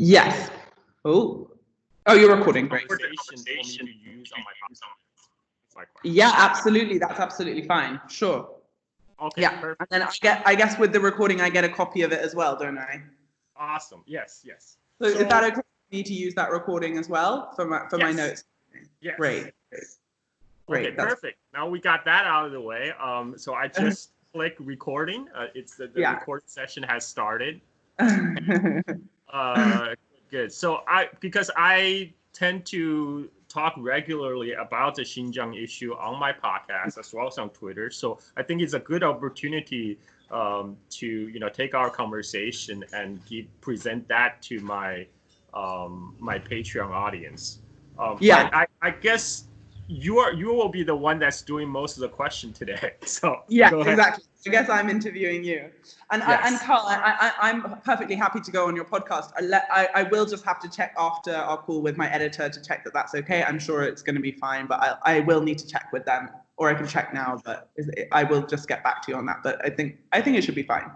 Yes. Oh, you're recording. Great. Yeah, absolutely. That's absolutely fine. Sure. Okay. Yeah. Perfect. And then I guess with the recording, I get a copy of it as well, don't I? Awesome. Yes. So is that okay for me to use that recording as well for my notes? Yes. Great. Okay, perfect. Now we got that out of the way. So I just click recording. It's the record session has started. Good. So because I tend to talk regularly about the Xinjiang issue on my podcast as well as on Twitter. So I think it's a good opportunity to take our conversation and present that to my my Patreon audience. But I guess you will be the one that's doing most of the question today. So yeah, exactly. I guess I'm interviewing you, and Carl, I'm perfectly happy to go on your podcast. I will just have to check after our call with my editor to check that that's okay. I'm sure it's going to be fine, but I will need to check with them, or I can check now. But I will just get back to you on that. But I think it should be fine.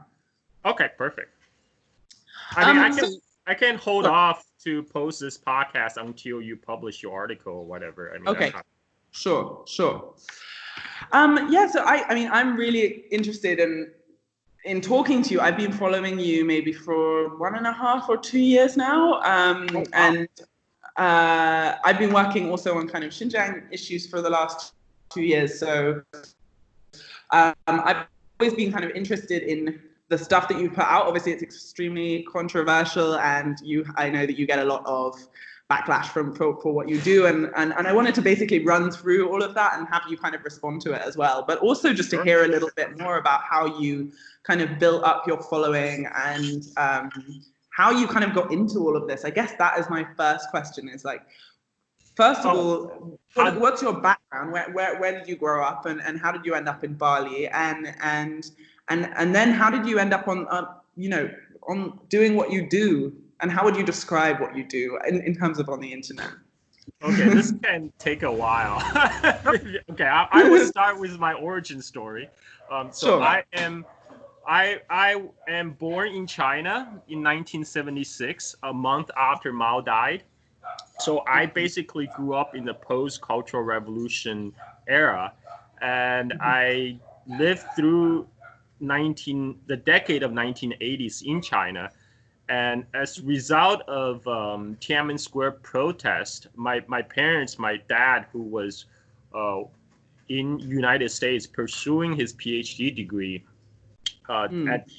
Okay, perfect. I mean, I can hold off to post this podcast until you publish your article or whatever. I mean, okay. Sure. Yeah, so I mean, I'm really interested in talking to you. I've been following you maybe for 1.5 or 2 years now. And I've been working also on kind of Xinjiang issues for the last 2 years. So I've always been kind of interested in the stuff that you put out. Obviously, it's extremely controversial, and I know that you get a lot of backlash for what you do, and I wanted to basically run through all of that and have you kind of respond to it as well, but also just to hear a little bit more about how you kind of built up your following and how you kind of got into all of this. I guess that is my first question, is like, first of all, what's your background? Where did you grow up, and how did you end up in Bali, and then how did you end up on on doing what you do? And how would you describe what you do in terms of on the internet? Okay, this can take a while. Okay, I will start with my origin story. So sure. I am born in China in 1976, a month after Mao died. So I basically grew up in the post-Cultural Revolution era, and I lived through the decade of 1980s in China. And as a result of Tiananmen Square protest, my parents, my dad, who was in United States pursuing his PhD degree,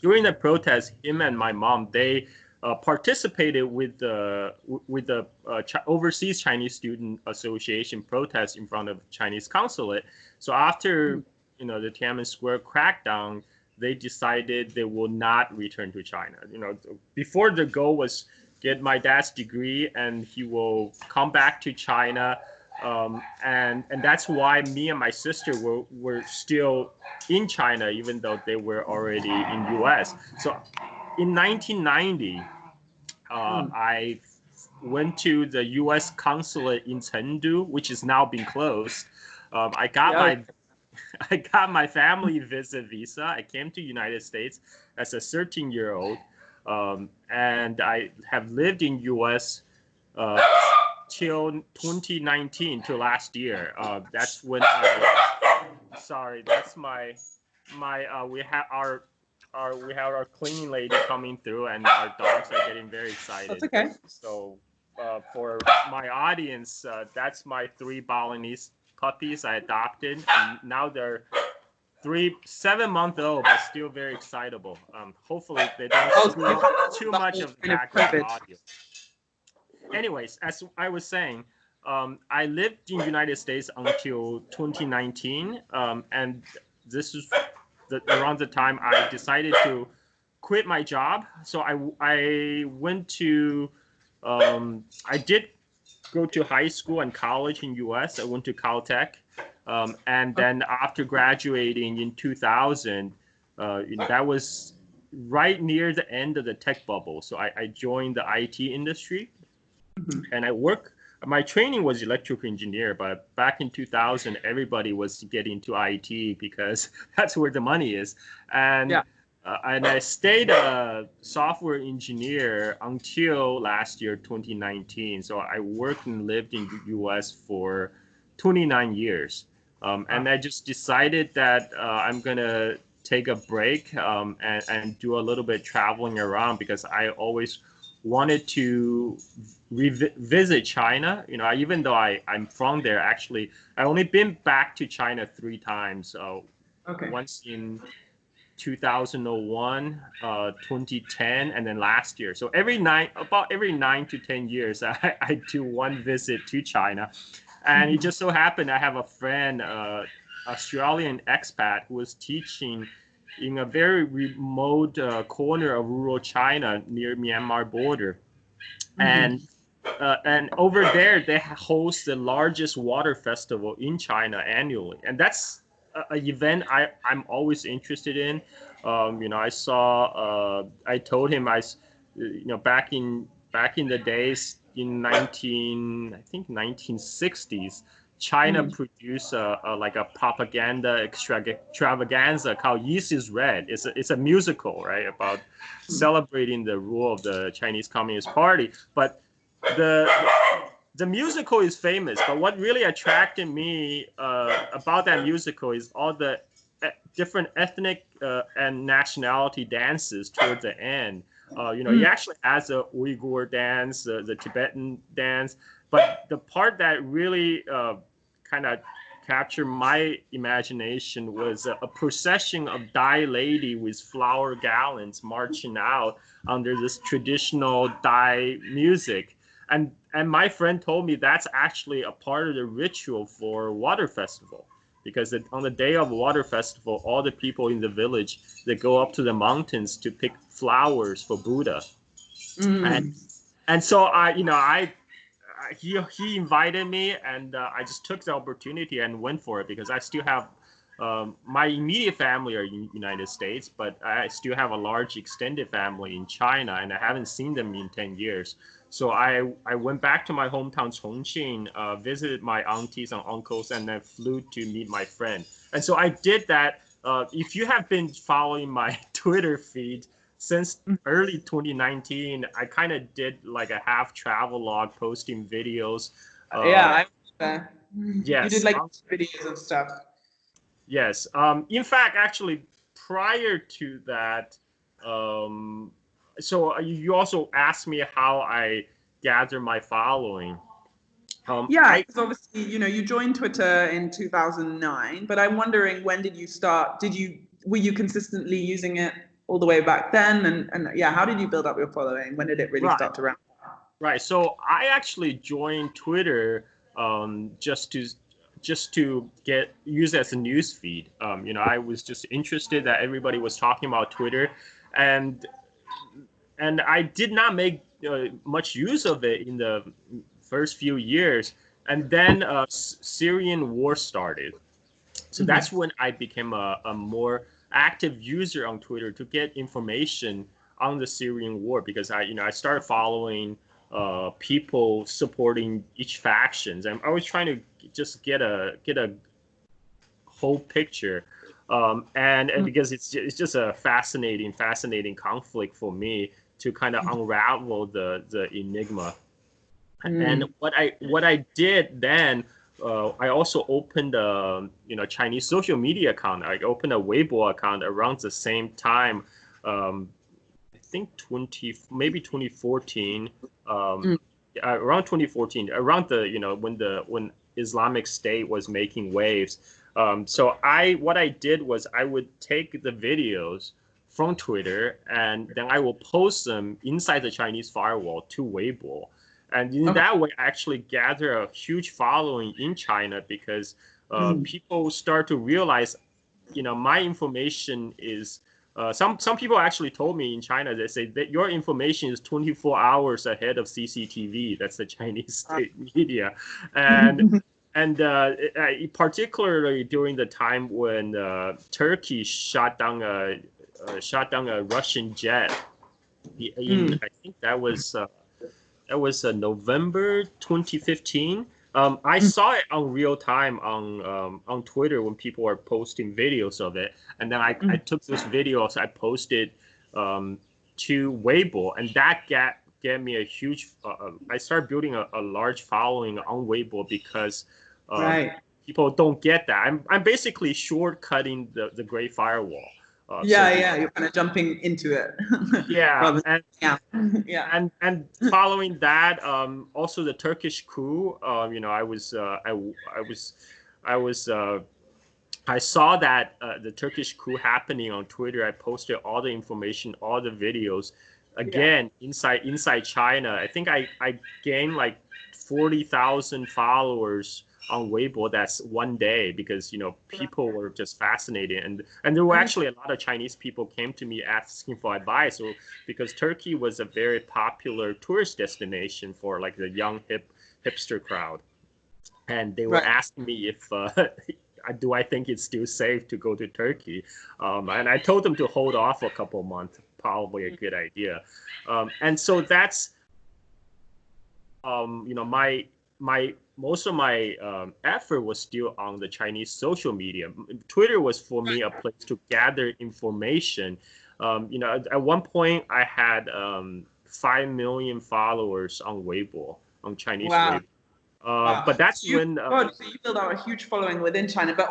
during the protest, him and my mom, they participated with the Overseas Chinese Student Association protest in front of Chinese consulate. So after the Tiananmen Square crackdown, they decided they will not return to China. Before, the goal was get my dad's degree and he will come back to China. And that's why me and my sister were still in China, even though they were already in US. So in 1990, I went to the US consulate in Chengdu, which is now been closed. I got my family visit visa. I came to United States as a 13-year-old, and I have lived in US till 2019, till last year. That's when sorry, that's we have our cleaning lady coming through, and our dogs are getting very excited. That's okay. So for my audience, that's my 3 Balinese puppies I adopted, and now they're 7-month-old, but still very excitable. Hopefully they don't screw up too much of the background audio. Anyways, as I was saying, I lived in the United States until 2019, and this is around the time I decided to quit my job. So I went to I did go to high school and college in US. I went to Caltech, and then after graduating in 2000, that was right near the end of the tech bubble. So I joined the IT industry, and my training was electrical engineer, but back in 2000, everybody was getting into IT because that's where the money is. And and I stayed a software engineer until last year, 2019. So I worked and lived in the US for 29 years. And I just decided that I'm going to take a break and do a little bit traveling around because I always wanted to visit China. You know, even though I'm from there, actually, I only been back to China 3 times. Once in 2001, 2010, and then last year. So about every 9 to 10 years, I do one visit to China. And it just so happened I have a friend, Australian expat, who was teaching in a very remote corner of rural China near Myanmar border. And over there, they host the largest water festival in China annually. And that's an event I'm always interested in. You know, I told him back in the days in 1960s, China produced like a propaganda extravaganza called Yeast is Red. It's a musical, right, about celebrating the rule of the Chinese Communist Party. But the musical is famous, but what really attracted me about that musical is all the different ethnic and nationality dances towards the end. You know, he actually has a Uyghur dance, the Tibetan dance, but the part that really kind of captured my imagination was a procession of Dai lady with flower gallons marching out under this traditional Dai music. And my friend told me that's actually a part of the ritual for water festival, because on the day of water festival, all the people in the village, they go up to the mountains to pick flowers for Buddha. And so he invited me, and I just took the opportunity and went for it, because I still have my immediate family are in the United States, but I still have a large extended family in China, and I haven't seen them in 10 years. So I went back to my hometown Chongqing, visited my aunties and uncles, and then flew to meet my friend. And so I did that. If you have been following my Twitter feed since early 2019, I kind of did like a half travel log, posting videos. Yes. You did like videos and stuff. Yes. In fact, actually, prior to that, so you also asked me how I gather my following. Because obviously, you know, you joined Twitter in 2009, but I'm wondering, when did you start? Were you consistently using it all the way back then? And how did you build up your following? When did it really start to ramp up? Right. So I actually joined Twitter just to use it as a news feed. You know, I was just interested that everybody was talking about Twitter, and I did not make much use of it in the first few years. And then Syrian war started. So that's when I became a more active user on Twitter to get information on the Syrian war, because I started following people supporting each factions. I'm always trying to just get a whole picture. And because it's just a fascinating conflict for me to kind of unravel the enigma. And what I did then, I also opened a Chinese social media account. I opened a Weibo account around the same time. I think 2014. Around 2014, around the when Islamic State was making waves. So what I did was I would take the videos from Twitter, and then I will post them inside the Chinese firewall to Weibo. And in that way, I actually gather a huge following in China, because people start to realize, my information is, some people actually told me in China, they say that your information is 24 hours ahead of CCTV. That's the Chinese state media. And particularly during the time when Turkey shot down a Russian jet. I think that was November 2015. I saw it on real time on Twitter when people were posting videos of it, and then I took those videos, I posted to Weibo, and that gave me a huge. I started building a large following on Weibo because people don't get that. I'm basically shortcutting the Great Firewall. You're kind of jumping into it. Yeah, and following that, also the Turkish coup. I saw that the Turkish coup happening on Twitter. I posted all the information, all the videos. Again, inside China, I think I gained like 40,000 followers on Weibo. That's one day because people were just fascinated, and there were actually a lot of Chinese people came to me asking for advice. So because Turkey was a very popular tourist destination for like the young hipster crowd, and they were asking me if do I think it's still safe to go to Turkey, and I told them to hold off a couple of months. Probably a good idea, and so that's my most of my effort was still on the Chinese social media. Twitter was for me a place to gather information. At one point I had 5 million followers on Weibo, on Chinese Weibo. But that's so so you built out a huge following within China. But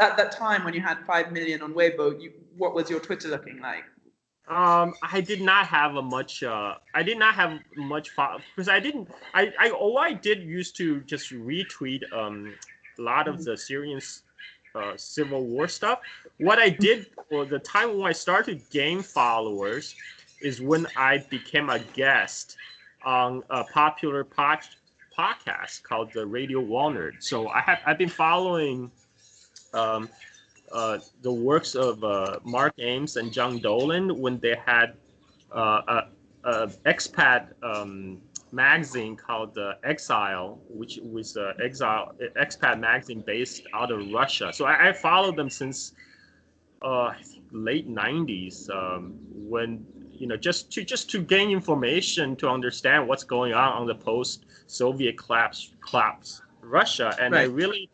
at that time when you had 5 million on Weibo, what was your Twitter looking like? I did not have much because all I did used to just retweet a lot of the Syrian civil war stuff. What I did for the time when I started to gain followers is when I became a guest on a popular podcast called the Radio Walnut. So I've been following the works of Mark Ames and John Dolan when they had a expat magazine called Exile, which was expat magazine based out of Russia. So I followed them since I think late 90s when just to gain information, to understand what's going on the post-Soviet collapse Russia, and I really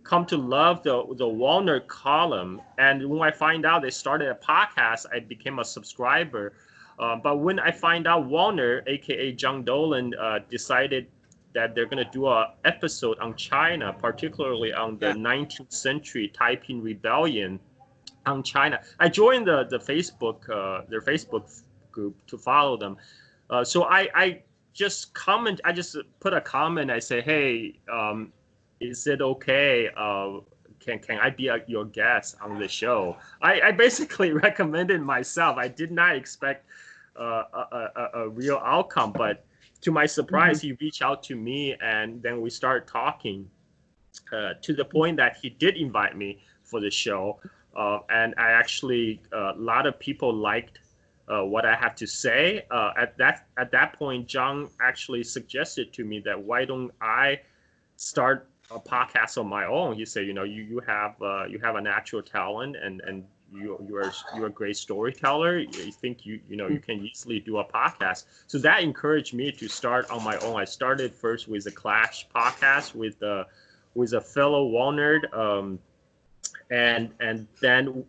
come to love the Walnut column. And when I find out they started a podcast, I became a subscriber. But when I find out Walnut, aka John Dolan, decided that they're going to do an episode on China, particularly on the 19th century Taiping Rebellion on China, I joined the Facebook their Facebook group to follow them. So I just put a comment. I say, hey, is it okay? Can I be your guest on the show? I basically recommended myself. I did not expect a real outcome, but to my surprise, he reached out to me, and then we started talking to the point that he did invite me for the show. And I actually, a lot of people liked what I have to say. At that point, John actually suggested to me that why don't I start a podcast on my own? He said, you have a natural talent, and you're a great storyteller. You think you can easily do a podcast. So that encouraged me to start on my own. I started first with a Clash podcast with a fellow Walnut, and then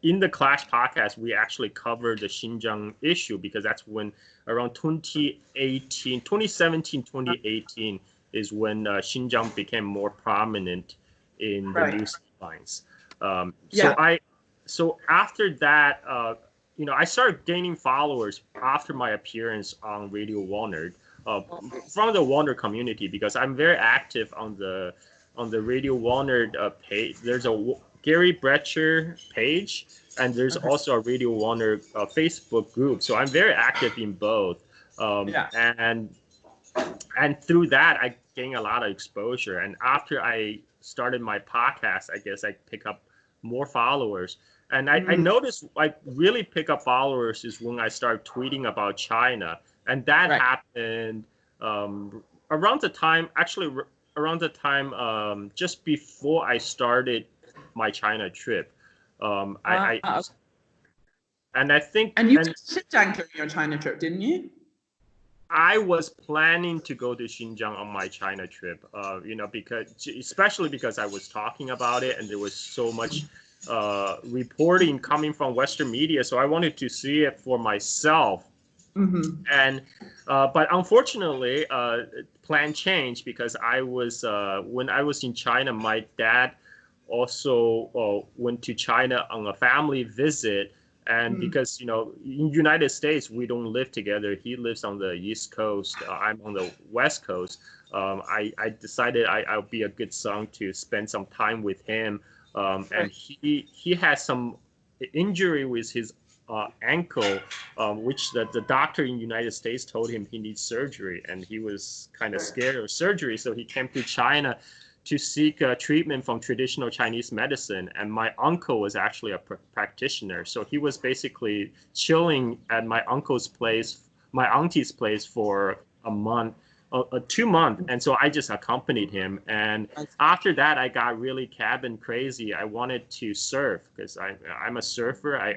in the Clash podcast, we actually covered the Xinjiang issue, because that's when around 2017, 2018 is when Xinjiang became more prominent in the news headlines. So after that, I started gaining followers after my appearance on Radio Walnut from the Walnut community, because I'm very active on the Radio Walnut page. There's a Gary Brecher page, and there's also a Radio Walnut Facebook group. So I'm very active in both. And through that, I gained a lot of exposure. And after I started my podcast, I guess I pick up more followers. And I noticed I really pick up followers is when I start tweeting about China. And that happened around the time just before I started my China trip. And I think... And you went to Xinjiang during your China trip, didn't you? I was planning to go to Xinjiang on my China trip, especially because I was talking about it and there was so much reporting coming from Western media. So I wanted to see it for myself. Mm-hmm. And but unfortunately, plan changed because when I was in China, my dad also went to China on a family visit. And because, in United States, we don't live together. He lives on the East Coast. I'm on the West Coast. I decided I'll be a good son to spend some time with him. And he had some injury with his ankle, which the doctor in the United States told him he needs surgery. And he was kind of scared of surgery. So he came to China to seek treatment from traditional Chinese medicine. And my uncle was actually a practitioner. So he was basically chilling at my uncle's place, my auntie's place for a month, 2 months. And so I just accompanied him. And after that, I got really cabin crazy. I wanted to surf because I'm a surfer. I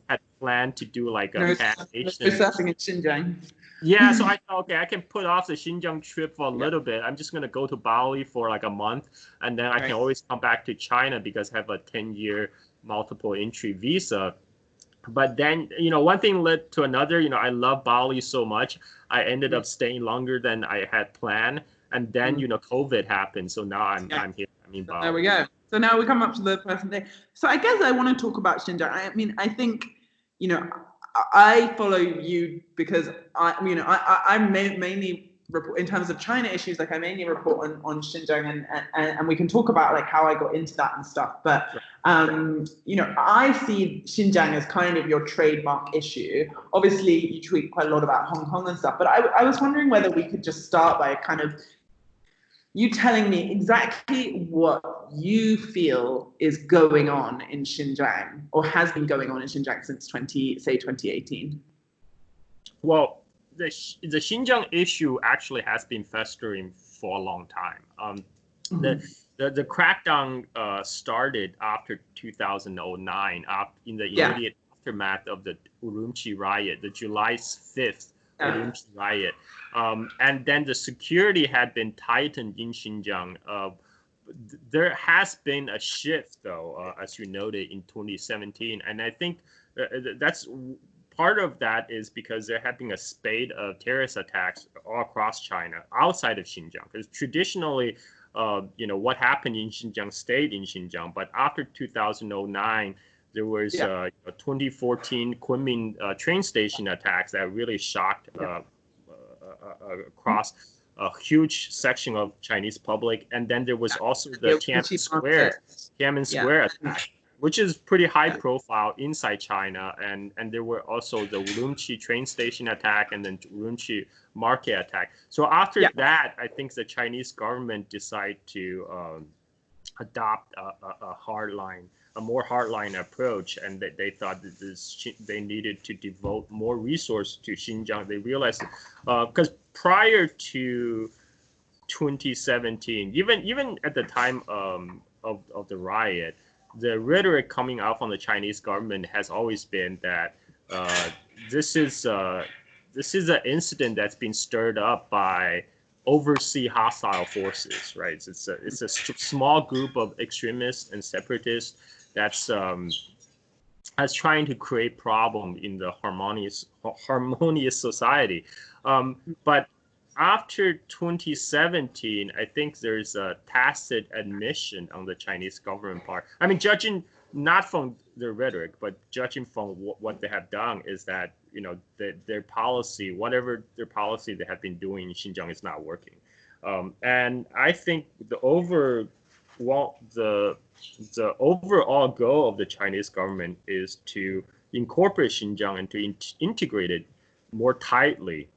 had planned to do like a vacation. Surfing in Xinjiang. Yeah, so I thought, okay, I can put off the Xinjiang trip for a little bit. I'm just going to go to Bali for like a month, and then I can always come back to China because I have a 10-year multiple entry visa. But then, one thing led to another. I love Bali so much. I ended up staying longer than I had planned. And then, COVID happened. So now I'm here. I'm in Bali. There we go. So now we come up to the present day. So I guess I want to talk about Xinjiang. I mean, I think, I follow you because I mainly report in terms of China issues. Like I mainly report on Xinjiang, and we can talk about like how I got into that and stuff. But I see Xinjiang as kind of your trademark issue. Obviously, you tweet quite a lot about Hong Kong and stuff. But I was wondering whether we could just start by kind of you telling me exactly what you feel is going on in Xinjiang or has been going on in Xinjiang since 2018. Well, the Xinjiang issue actually has been festering for a long time. The crackdown started after 2009, in the immediate aftermath of the Urumqi riot, the July 5th Urumqi riot. And then the security had been tightened in Xinjiang. There has been a shift, though, as you noted, in 2017. And I think that's part of that is because there have been a spate of terrorist attacks all across China, outside of Xinjiang. Because traditionally, what happened in Xinjiang stayed in Xinjiang. But after 2009, there was 2014 Kunming train station attacks that really shocked across a huge section of Chinese public. And then there was also the Tiananmen Square attack, which is pretty high profile inside China. And there were also the Urumqi train station attack and then Urumqi market attack. So after that, I think the Chinese government decided to adopt a more hardline approach, and they thought that they needed to devote more resources to Xinjiang. They realized because prior to 2017, even at the time of the riot, the rhetoric coming out from the Chinese government has always been that this is an incident that's been stirred up by overseas hostile forces, right? It's a small group of extremists and separatists that's trying to create problem in the harmonious society. But after 2017, I think there's a tacit admission on the Chinese government part. I mean, judging not from their rhetoric, but judging from what they have done, is that their policy, whatever their policy they have been doing in Xinjiang, is not working. And I think the overall goal of the Chinese government is to incorporate Xinjiang and to integrate it more tightly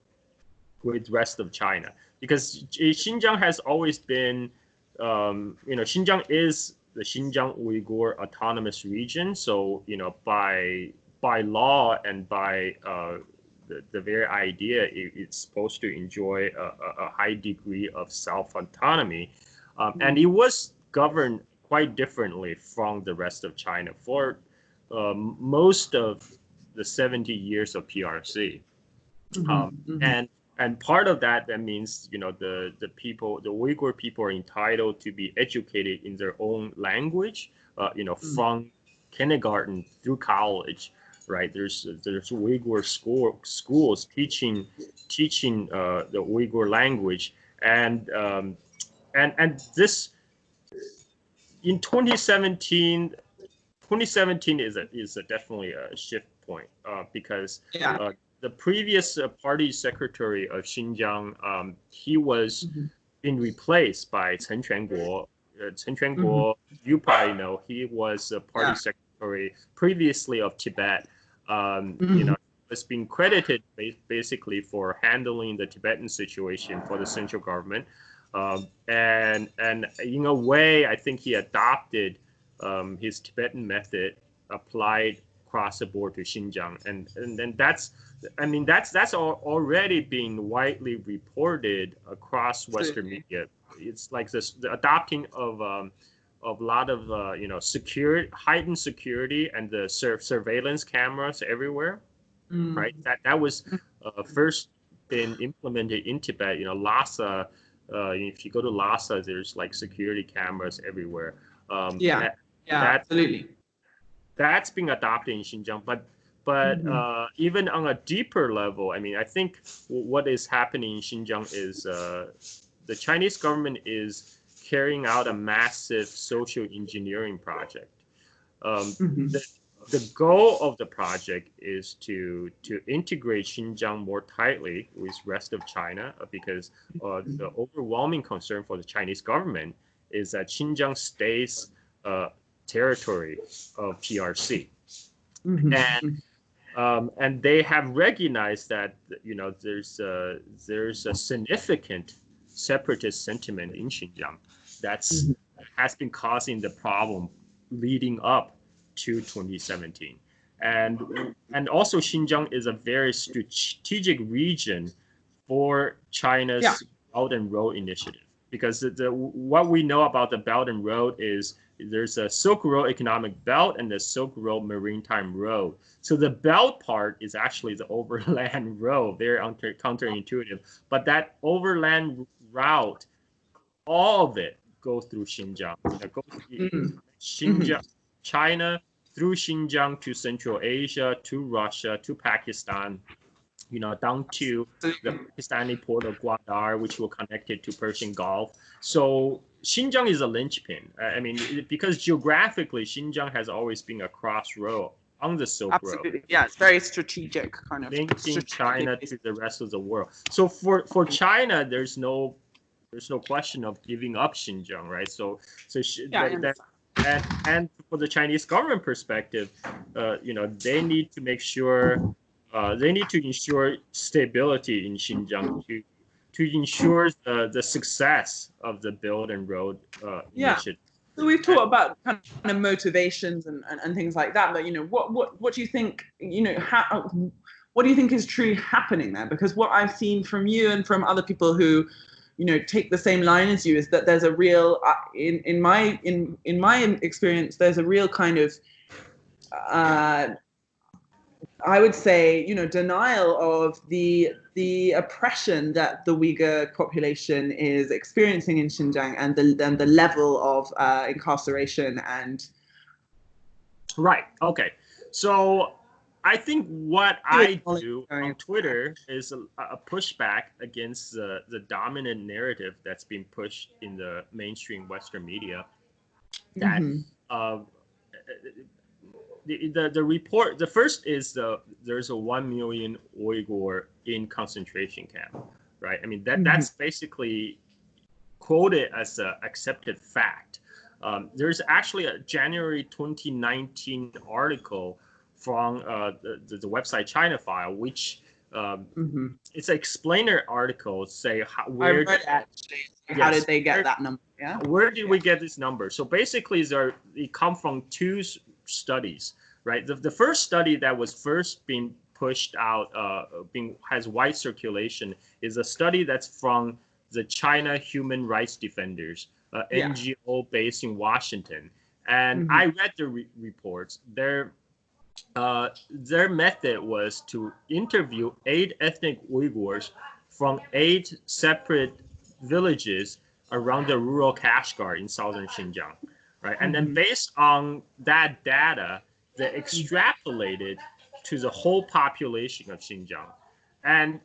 with the rest of China, because Xinjiang has always been, Xinjiang is the Xinjiang Uyghur Autonomous Region. So, by law and by the very idea, it's supposed to enjoy a high degree of self-autonomy. And it was governed quite differently from the rest of China for most of the 70 years of PRC. And part of that means, you know, the Uyghur people are entitled to be educated in their own language, you know, from kindergarten through college, right? There's Uyghur schools teaching the Uyghur language, and this in 2017 is definitely a shift point, because the previous party secretary of Xinjiang, he was being replaced by Chen Quanguo. Chen Quanguo, you probably know, he was a party secretary previously of Tibet. You know, was being credited basically for handling the Tibetan situation for the central government. And in a way, I think he adopted his Tibetan method applied across the board to Xinjiang, and then that's already being widely reported across Western media. It's like the adopting of a lot of you know, heightened security and the surveillance cameras everywhere, right? That was first been implemented in Tibet. You know, Lhasa. If you go to Lhasa, there's like security cameras everywhere. Absolutely. That's being adopted in Xinjiang, but even on a deeper level, I mean, I think what is happening in Xinjiang is the Chinese government is carrying out a massive social engineering project. The goal of the project is to integrate Xinjiang more tightly with the rest of China, because the overwhelming concern for the Chinese government is that Xinjiang stays territory of PRC, and they have recognized that, you know, there's a significant separatist sentiment in Xinjiang that's has been causing the problem leading up to 2017, and also Xinjiang is a very strategic region for China's Belt and Road Initiative, because what we know about the Belt and Road is there's a Silk Road economic belt and the Silk Road maritime road. So the belt part is actually the overland road, very counterintuitive, but that overland route, all of it goes through Xinjiang. It goes through Xinjiang, China, through Xinjiang to Central Asia, to Russia, to Pakistan, you know, down to the Pakistani port of Gwadar, which will connect it to Persian Gulf. So Xinjiang is a linchpin. I mean, because geographically, Xinjiang has always been a crossroad on the Silk Road. Yeah, it's very strategic, kind of linking China to the rest of the world. So for China, there's no question of giving up Xinjiang, right? And for the Chinese government perspective, you know, they need to make sure they need to ensure stability in Xinjiang to ensure the success of the Belt and Road initiative. So we've talked about kind of motivations and things like that, but, you know, what do you think, you know, what do you think is truly happening there? Because what I've seen from you and from other people who, you know, take the same line as you, is that there's a real, in my experience, there's a real kind of, I would say, you know, denial of the oppression that the Uyghur population is experiencing in Xinjiang, and the level of incarceration and. Right. Okay. So I think what I do on Twitter is a pushback against the dominant narrative that's being pushed in the mainstream Western media. That the report, the first is there's a 1 million Uyghur in concentration camp, right? I mean, that's basically quoted as an accepted fact. There's actually a January 2019 article from the website China File, which it's an explainer article, say how did they get that number? Yeah, where did we get this number? So basically, it come from two studies, right? The first study that was first being pushed out, has wide circulation, is a study that's from the China Human Rights Defenders, NGO based in Washington. And I read the reports. their method was to interview 8 ethnic Uyghurs from 8 separate villages around the rural Kashgar in southern Xinjiang, right? And then based on that data, they extrapolated to the whole population of Xinjiang. And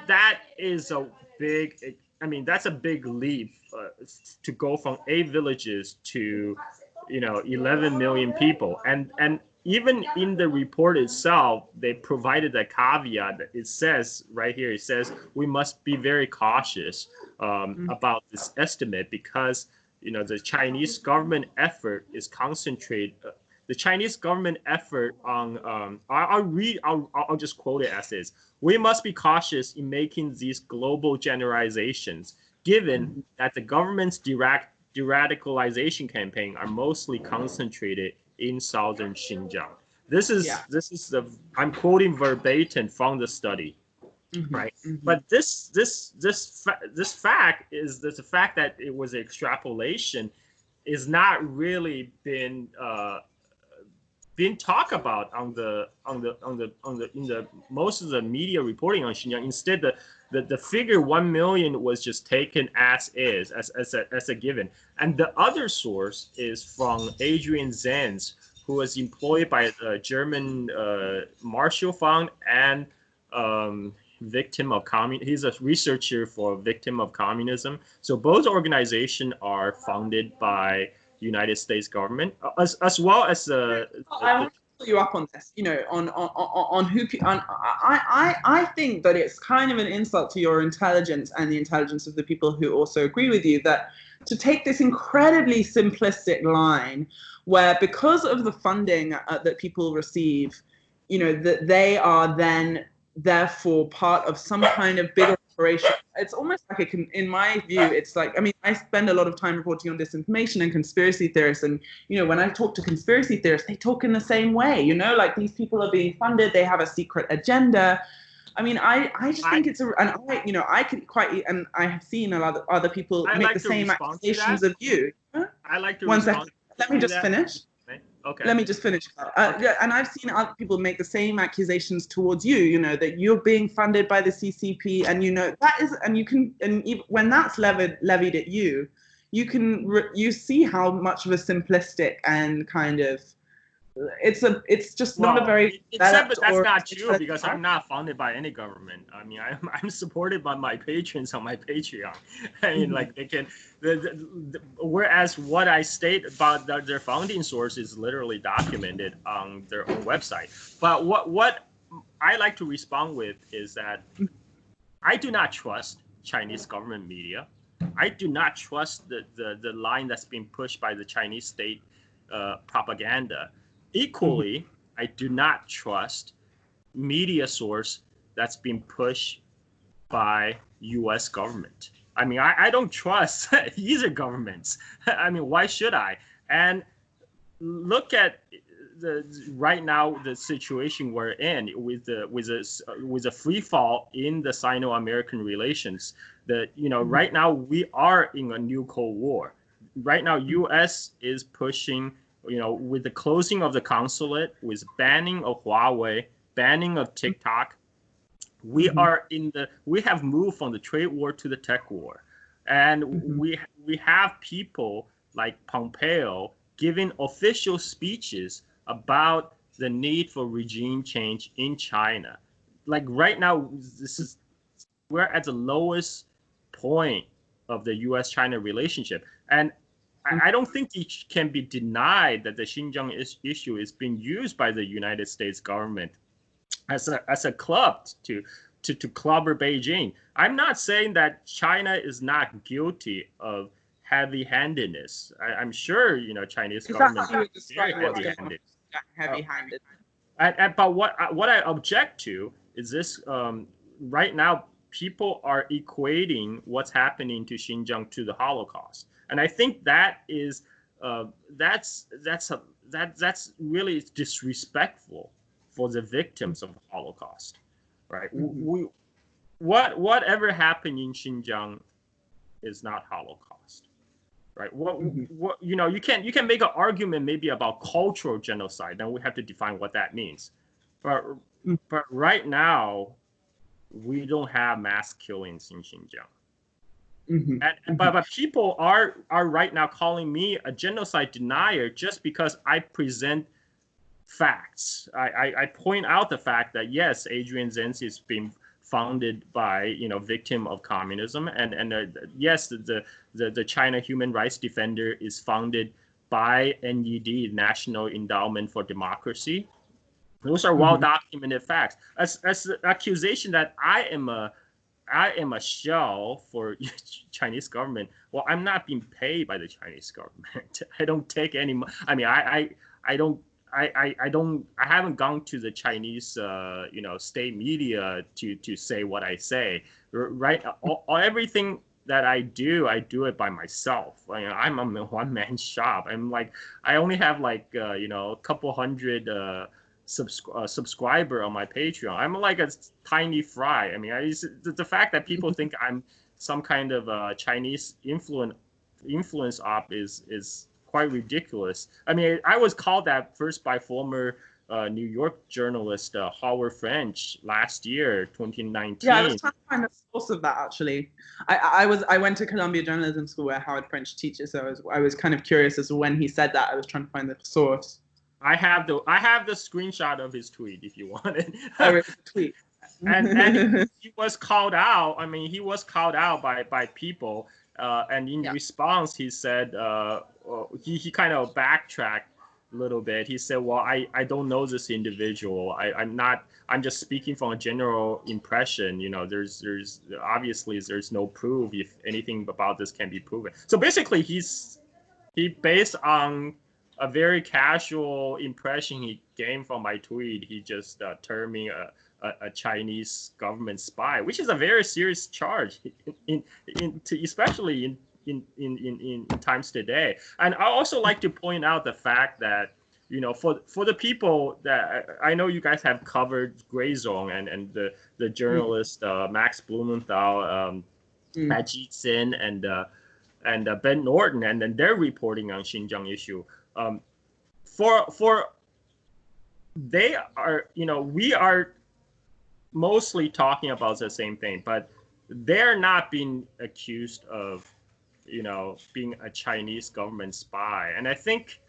that is a big, I mean, that's a big leap to go from 8 villages to, 11 million people. And even in the report itself, they provided a caveat that it says right here, it says we must be very cautious about this estimate because, the Chinese government effort is concentrated. The Chinese government effort on, I'll just quote it as is. We must be cautious in making these global generalizations, given that the government's de-radicalization campaign are mostly concentrated in southern Xinjiang. This is I'm quoting verbatim from the study, right? But this fact is the fact that it was an extrapolation is not really been talked about in the most of the media reporting on Xinjiang. Instead, the figure 1 million was just taken as is, as a given. And the other source is from Adrian Zenz, who was employed by the German Marshall Fund and Victim of Communism. He's a researcher for Victim of Communism. So both organizations are funded by United States government, as well as I want to pull you up on this. On who. I think that it's kind of an insult to your intelligence and the intelligence of the people who also agree with you that to take this incredibly simplistic line, where because of the funding that people receive, that they are then therefore part of some kind of bigger operation. It's almost like in my view, it's like, I mean, I spend a lot of time reporting on disinformation and conspiracy theorists. And, when I talk to conspiracy theorists, they talk in the same way, like these people are being funded, they have a secret agenda. I mean, I just think it's I could quite, and I have seen a lot of other people make the same accusations of you. I like to One second. Let me just finish. Okay. Let me just finish. And I've seen other people make the same accusations towards you, that you're being funded by the CCP, and that is, and you can, and even when that's levied at you, you see how much of a simplistic and kind of it's just not a very except but that's not true because I'm not funded by any government. I mean, I'm supported by my patrons on my Patreon. I mean, like they can whereas what I state about their founding source is literally documented on their own website. But what I like to respond with is that I do not trust Chinese government media. I do not trust the line that's being pushed by the Chinese state propaganda. Equally, I do not trust media source that's being pushed by U.S. government. I mean, I don't trust either governments. I mean, why should I? And look at right now the situation we're in with a free fall in the Sino-American relations. Right now we are in a new Cold War. Right now, U.S. is pushing. With the closing of the consulate, with banning of Huawei, banning of TikTok, we have moved from the trade war to the tech war. And we have people like Pompeo giving official speeches about the need for regime change in China. Like right now, we're at the lowest point of the U.S.-China relationship. And I don't think it can be denied that the Xinjiang issue is being used by the United States government as a club to clobber Beijing. I'm not saying that China is not guilty of heavy-handedness. I'm sure Chinese government is very heavy-handed. Heavy-handed. But what I object to is this: right now, people are equating what's happening to Xinjiang to the Holocaust. And I think that is that's really disrespectful for the victims of the Holocaust, right? Whatever happened in Xinjiang is not Holocaust, right? What you can make an argument maybe about cultural genocide. Then we have to define what that means. But right now, we don't have mass killings in Xinjiang. But people are right now calling me a genocide denier just because I present facts. I point out the fact that yes, Adrian Zenzi is being founded by victim of communism, and yes, the China Human Rights Defender is founded by NED, National Endowment for Democracy. Those are well documented facts. As the accusation that I am a shell for Chinese government. Well, I'm not being paid by the Chinese government. I don't take any. I mean, I haven't gone to the Chinese, state media to say what I say. Right, everything that I do it by myself. I'm a one-man shop. I only have a couple hundred subscriber on my Patreon. I'm like a tiny fry. I mean, the fact that people think I'm some kind of Chinese influence op is quite ridiculous. I mean, I was called that first by former New York journalist Howard French last year, 2019. Yeah, I was trying to find the source of that actually. I went to Columbia Journalism School where Howard French teaches, so I was kind of curious as to when he said that. I was trying to find the source. I have the screenshot of his tweet if you want it. Oh, it's a tweet. and he was called out. I mean, he was called out by people, and in response, he said he kind of backtracked a little bit. He said, "Well, I don't know this individual. I'm just speaking from a general impression. There's obviously there's no proof if anything about this can be proven." So basically, he based on a very casual impression he gained from my tweet. He just termed me a Chinese government spy, which is a very serious charge, especially in times today. And I also like to point out the fact that for the people that I know, you guys have covered Gray Zone and the journalist Max Blumenthal, Ajit Sin, and Ben Norton, and then they're reporting on Xinjiang issue. For they are, we are mostly talking about the same thing, but they're not being accused of, being a Chinese government spy. And I think,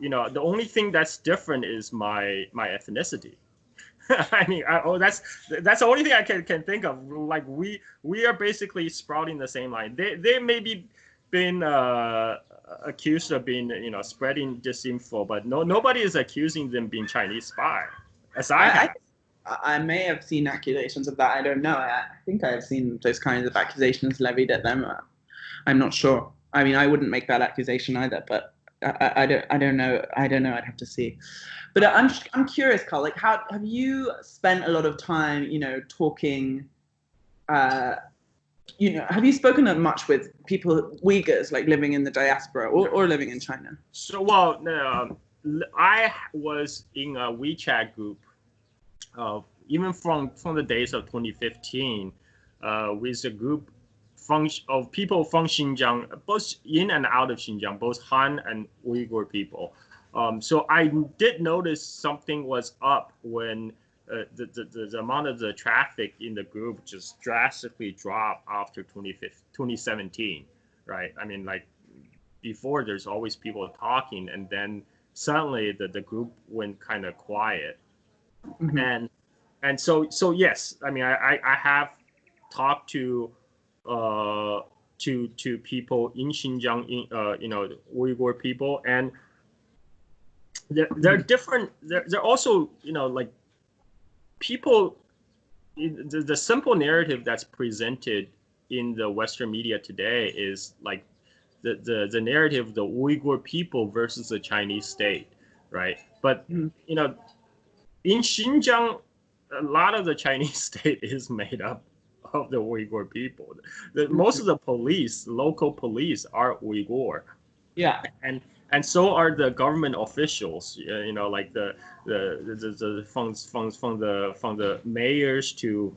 the only thing that's different is my ethnicity. I mean, that's the only thing I can think of. Like we are basically sprouting the same line. They may be been accused of being, spreading disinfo, but nobody is accusing them being Chinese spy. As I may have seen accusations of that. I don't know. I think I've seen those kinds of accusations levied at them. I'm not sure. I mean, I wouldn't make that accusation either, but I don't know. I don't know. I'd have to see. But I'm curious, Carl. Like, how have you spent a lot of time, talking? Have you spoken much with people, Uyghurs, like living in the diaspora or living in China? So, I was in a WeChat group, even from the days of 2015, with a group of people from Xinjiang, both in and out of Xinjiang, both Han and Uyghur people. So I did notice something was up when the amount of the traffic in the group just drastically dropped after 2017, right? I mean, like before, there's always people talking, and then suddenly the group went kind of quiet. And so yes, I mean, I have talked to people in Xinjiang, Uyghur people, and they're different. They're also, like people. The simple narrative that's presented in the Western media today is like the narrative of the Uyghur people versus the Chinese state, right? But in Xinjiang, a lot of the Chinese state is made up of the Uyghur people. Most of the local police are Uyghur. Yeah. And so are the government officials, like the from the mayors to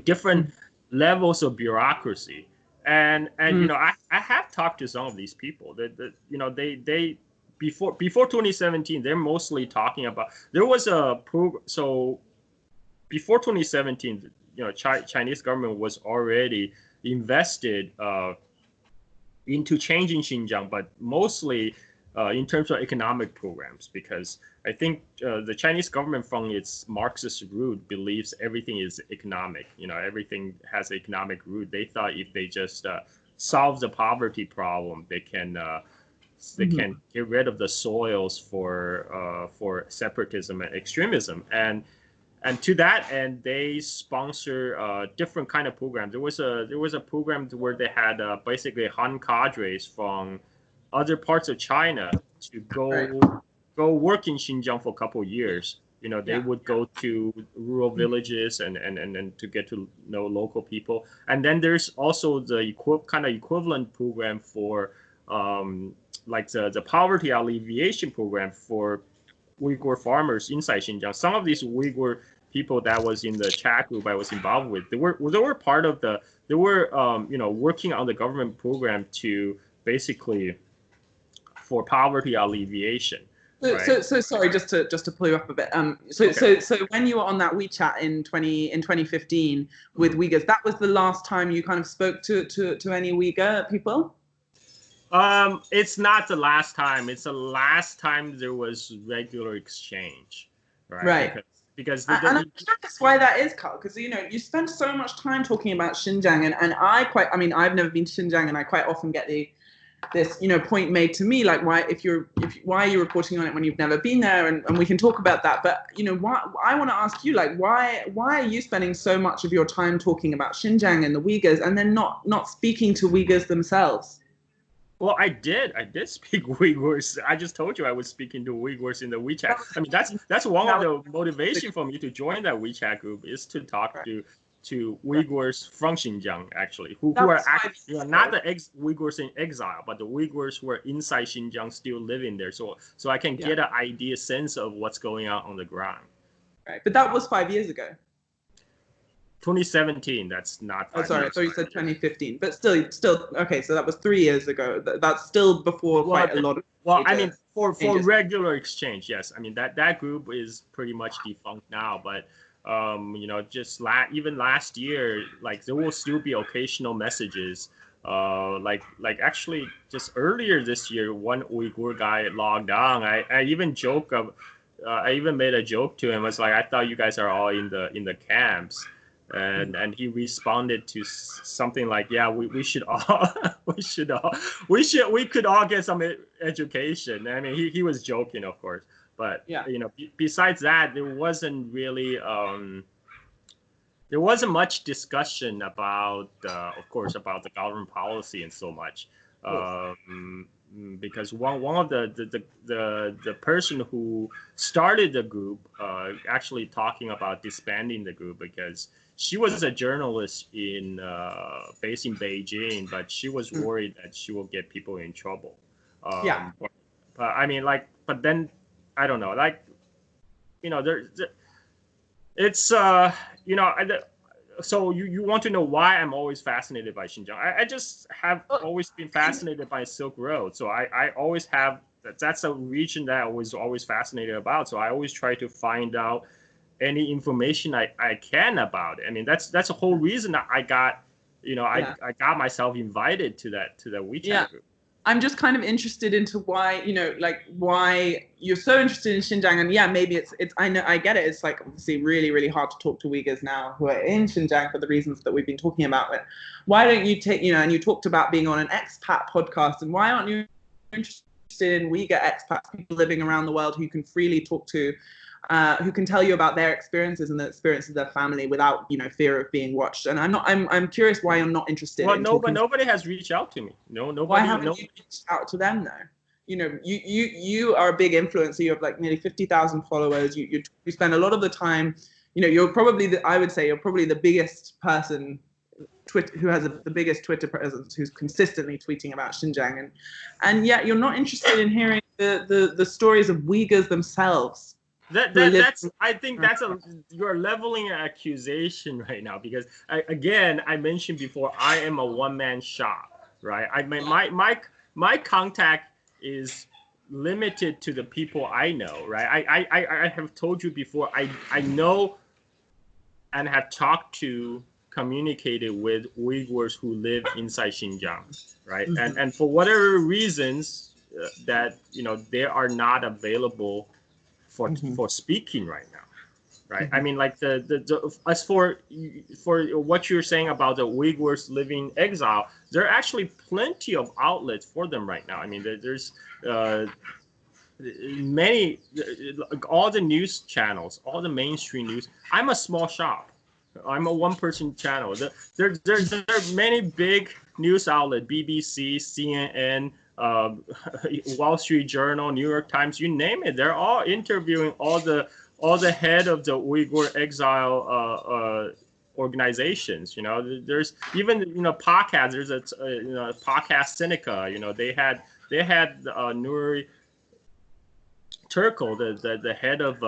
different levels of bureaucracy. And you know, I have talked to some of these people that you know, they before 2017, they're mostly talking about, there was a so before 2017, you know, Chinese government was already invested into changing Xinjiang, but mostly in terms of economic programs, because I think the Chinese government, from its Marxist root, believes everything is economic. You know, everything has economic root. They thought if they just solve the poverty problem, they can get rid of the soils for separatism and extremism. And to that end, they sponsor different kind of programs. There was a program where they had basically Han cadres from other parts of China to go work in Xinjiang for a couple of years. You know, they would go to rural villages and to get to know local people. And then there's also the kind of equivalent program for like the poverty alleviation program for Uyghur farmers inside Xinjiang. Some of these Uyghur people that was in the chat group I was involved with, they were part of they were you know, working on the government program to basically for poverty alleviation. So sorry, just to pull you up a bit. So when you were on that WeChat in 2015 with Uyghurs, that was the last time you kind of spoke to any Uyghur people? It's not the last time. It's the last time there was regular exchange, right? Right. Because and I'm curious why that is, Carl, because you know you spend so much time talking about Xinjiang, and I've never been to Xinjiang, and I quite often get this point made to me, like why are you reporting on it when you've never been there, and we can talk about that, but you know, why I want to ask you, like why are you spending so much of your time talking about Xinjiang and the Uyghurs and then not speaking to Uyghurs themselves? Well, I did speak Uyghurs. I just told you I was speaking to Uyghurs in the WeChat. I mean, that's one of the motivation for me to join that WeChat group, is to talk to Uyghurs from Xinjiang, actually, who are actually, you know, not the Uyghurs in exile, but the Uyghurs who are inside Xinjiang still living there. So I can get an sense of what's going on the ground. Right, but that was 5 years ago. 2017. That's not 5 years. Oh, sorry, I thought you said 2015. But still, okay. So that was 3 years ago. That's still before quite a lot of. Well, I mean, for regular exchange, yes. I mean that group is pretty much defunct now. But you know, just even last year, like there will still be occasional messages. Like actually, just earlier this year, one Uyghur guy logged on. I even I even made a joke to him. I was like, I thought you guys are all in the camps. And he responded to something like, yeah, we should all we could all get some education. I mean, he was joking, of course, but you know, besides that, there wasn't really there wasn't much discussion about of course, about the government policy and so much, because one of the person who started the group actually talking about disbanding the group, because she was a journalist based in Beijing, but she was worried that she will get people in trouble. But I mean, like, but then I don't know, like, you know, it's you know, so you want to know why I'm always fascinated by Xinjiang? I just have always been fascinated by Silk Road, so I always have. That's a region that I was always fascinated about. So I always try to find out any information I can about it. I mean, that's the whole reason I got, you know, I got myself invited to the WeChat group. I'm just kind of interested into why, you know, like why you're so interested in Xinjiang, and maybe it's I know, I get it. It's like obviously really, really hard to talk to Uyghurs now who are in Xinjiang for the reasons that we've been talking about. But why don't you take, you know, and you talked about being on an expat podcast, and why aren't you interested in Uyghur expats, people living around the world who can freely talk to, who can tell you about their experiences and the experiences of their family without, you know, fear of being watched? And I'm curious why you're not interested. Well, but nobody has reached out to me. Nobody. Why haven't you reached out to them though? You know, you are a big influencer. You have like nearly 50,000 followers. You spend a lot of the time. You know, you're probably I would say you're probably the biggest person who has the biggest Twitter presence, who's consistently tweeting about Xinjiang, and yet you're not interested in hearing the stories of Uyghurs themselves. That's I think that's you're leveling an accusation right now, because I mentioned before, I am a one-man shop, right? I mean, my contact is limited to the people I know, right? I have told you before, I know and have talked to, communicated with Uyghurs who live inside Xinjiang, right? And for whatever reasons that they are not available for speaking right now, right? I mean, like as for what you're saying about the Uyghurs living exile, there are actually plenty of outlets for them right now. I mean, there's many, all the news channels, all the mainstream news. I'm a small shop. I'm a one-person channel. There are many big news outlets: BBC, CNN, Wall Street Journal, New York Times, you name it. They're all interviewing all the head of the Uyghur exile organizations. There's even podcasts. There's a podcast Seneca. They had Nuri Turkle, the head of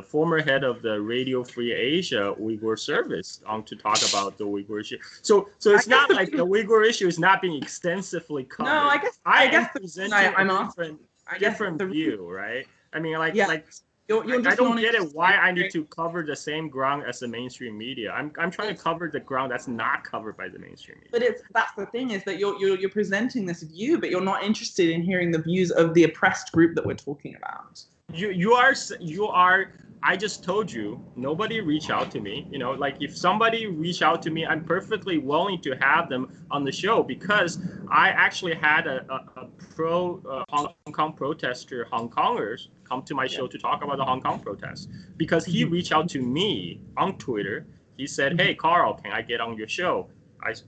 former head of the Radio Free Asia Uyghur service, on to talk about the Uyghur issue. So it's not like the Uyghur issue is not being extensively covered. No, I guess presenting a different view, right? I mean, like you're I don't get it why I need to cover the same ground as the mainstream media. I'm trying to cover the ground that's not covered by the mainstream media. But that's the thing, is that you're presenting this view, but you're not interested in hearing the views of the oppressed group that we're talking about. You are. I just told you, nobody reached out to me. Like, if somebody reached out to me, I'm perfectly willing to have them on the show, because I actually had a pro Hong Kong protester, Hong Kongers, come to my show to talk about the Hong Kong protests, because he reached out to me on Twitter. He said, "Hey, Carl, can I get on your show?"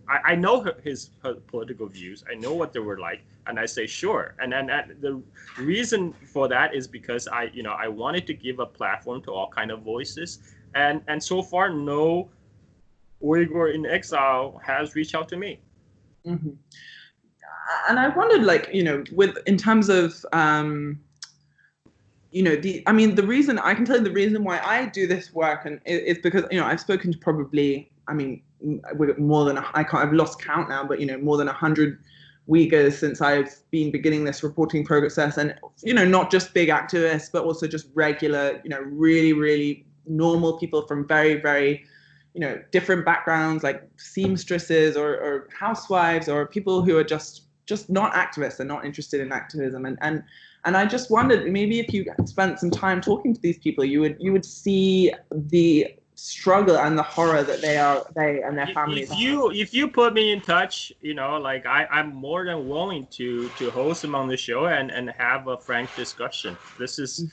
I know his political views. I know what they were like, and I say sure. And then the reason for that is because I wanted to give a platform to all kind of voices, and so far no Uyghur in exile has reached out to me. Mm-hmm. And I wondered, like, in terms of the reason I can tell you the reason why I do this work, and it's because I've spoken to probably, more than I've lost count now, but more than 100 Uyghurs since I've been beginning this reporting process, and not just big activists, but also just regular, really, really normal people from very, very different backgrounds, like seamstresses or housewives, or people who are just not activists and not interested in activism, and I just wondered, maybe if you spent some time talking to these people, you would see the struggle and the horror that they and their families. If you put me in touch, like I'm more than willing to host them on the show and have a frank discussion. This is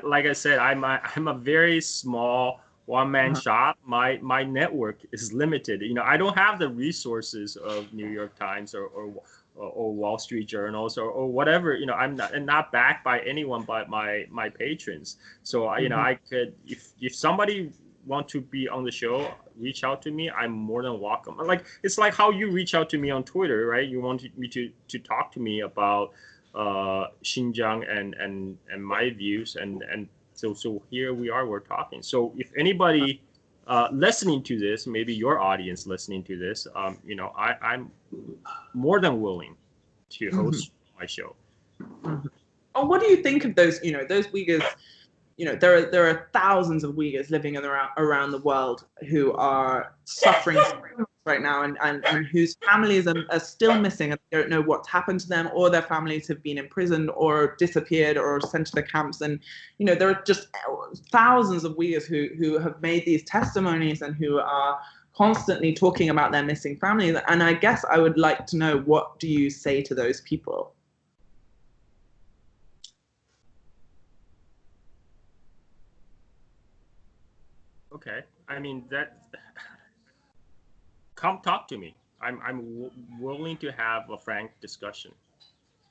like I said, I'm a very small one-man shop. My network is limited. I don't have the resources of New York Times or Wall Street Journals or whatever. I'm not backed by anyone but my patrons. So I could, if somebody want to be on the show, reach out to me, I'm more than welcome. Like, it's like how you reach out to me on Twitter, right? You want me to talk to me about Xinjiang and my views, and so here we are, we're talking. So if anybody listening to this, maybe your audience listening to this, I'm more than willing to host my show. Oh, what do you think of those those Uyghurs? There are thousands of Uyghurs living around the world who are suffering right now, and whose families are still missing, and they don't know what's happened to them, or their families have been imprisoned or disappeared or sent to the camps. And there are just thousands of Uyghurs who have made these testimonies and who are constantly talking about their missing families. And I guess I would like to know, what do you say to those people? Okay, I mean, come talk to me. I'm willing to have a frank discussion.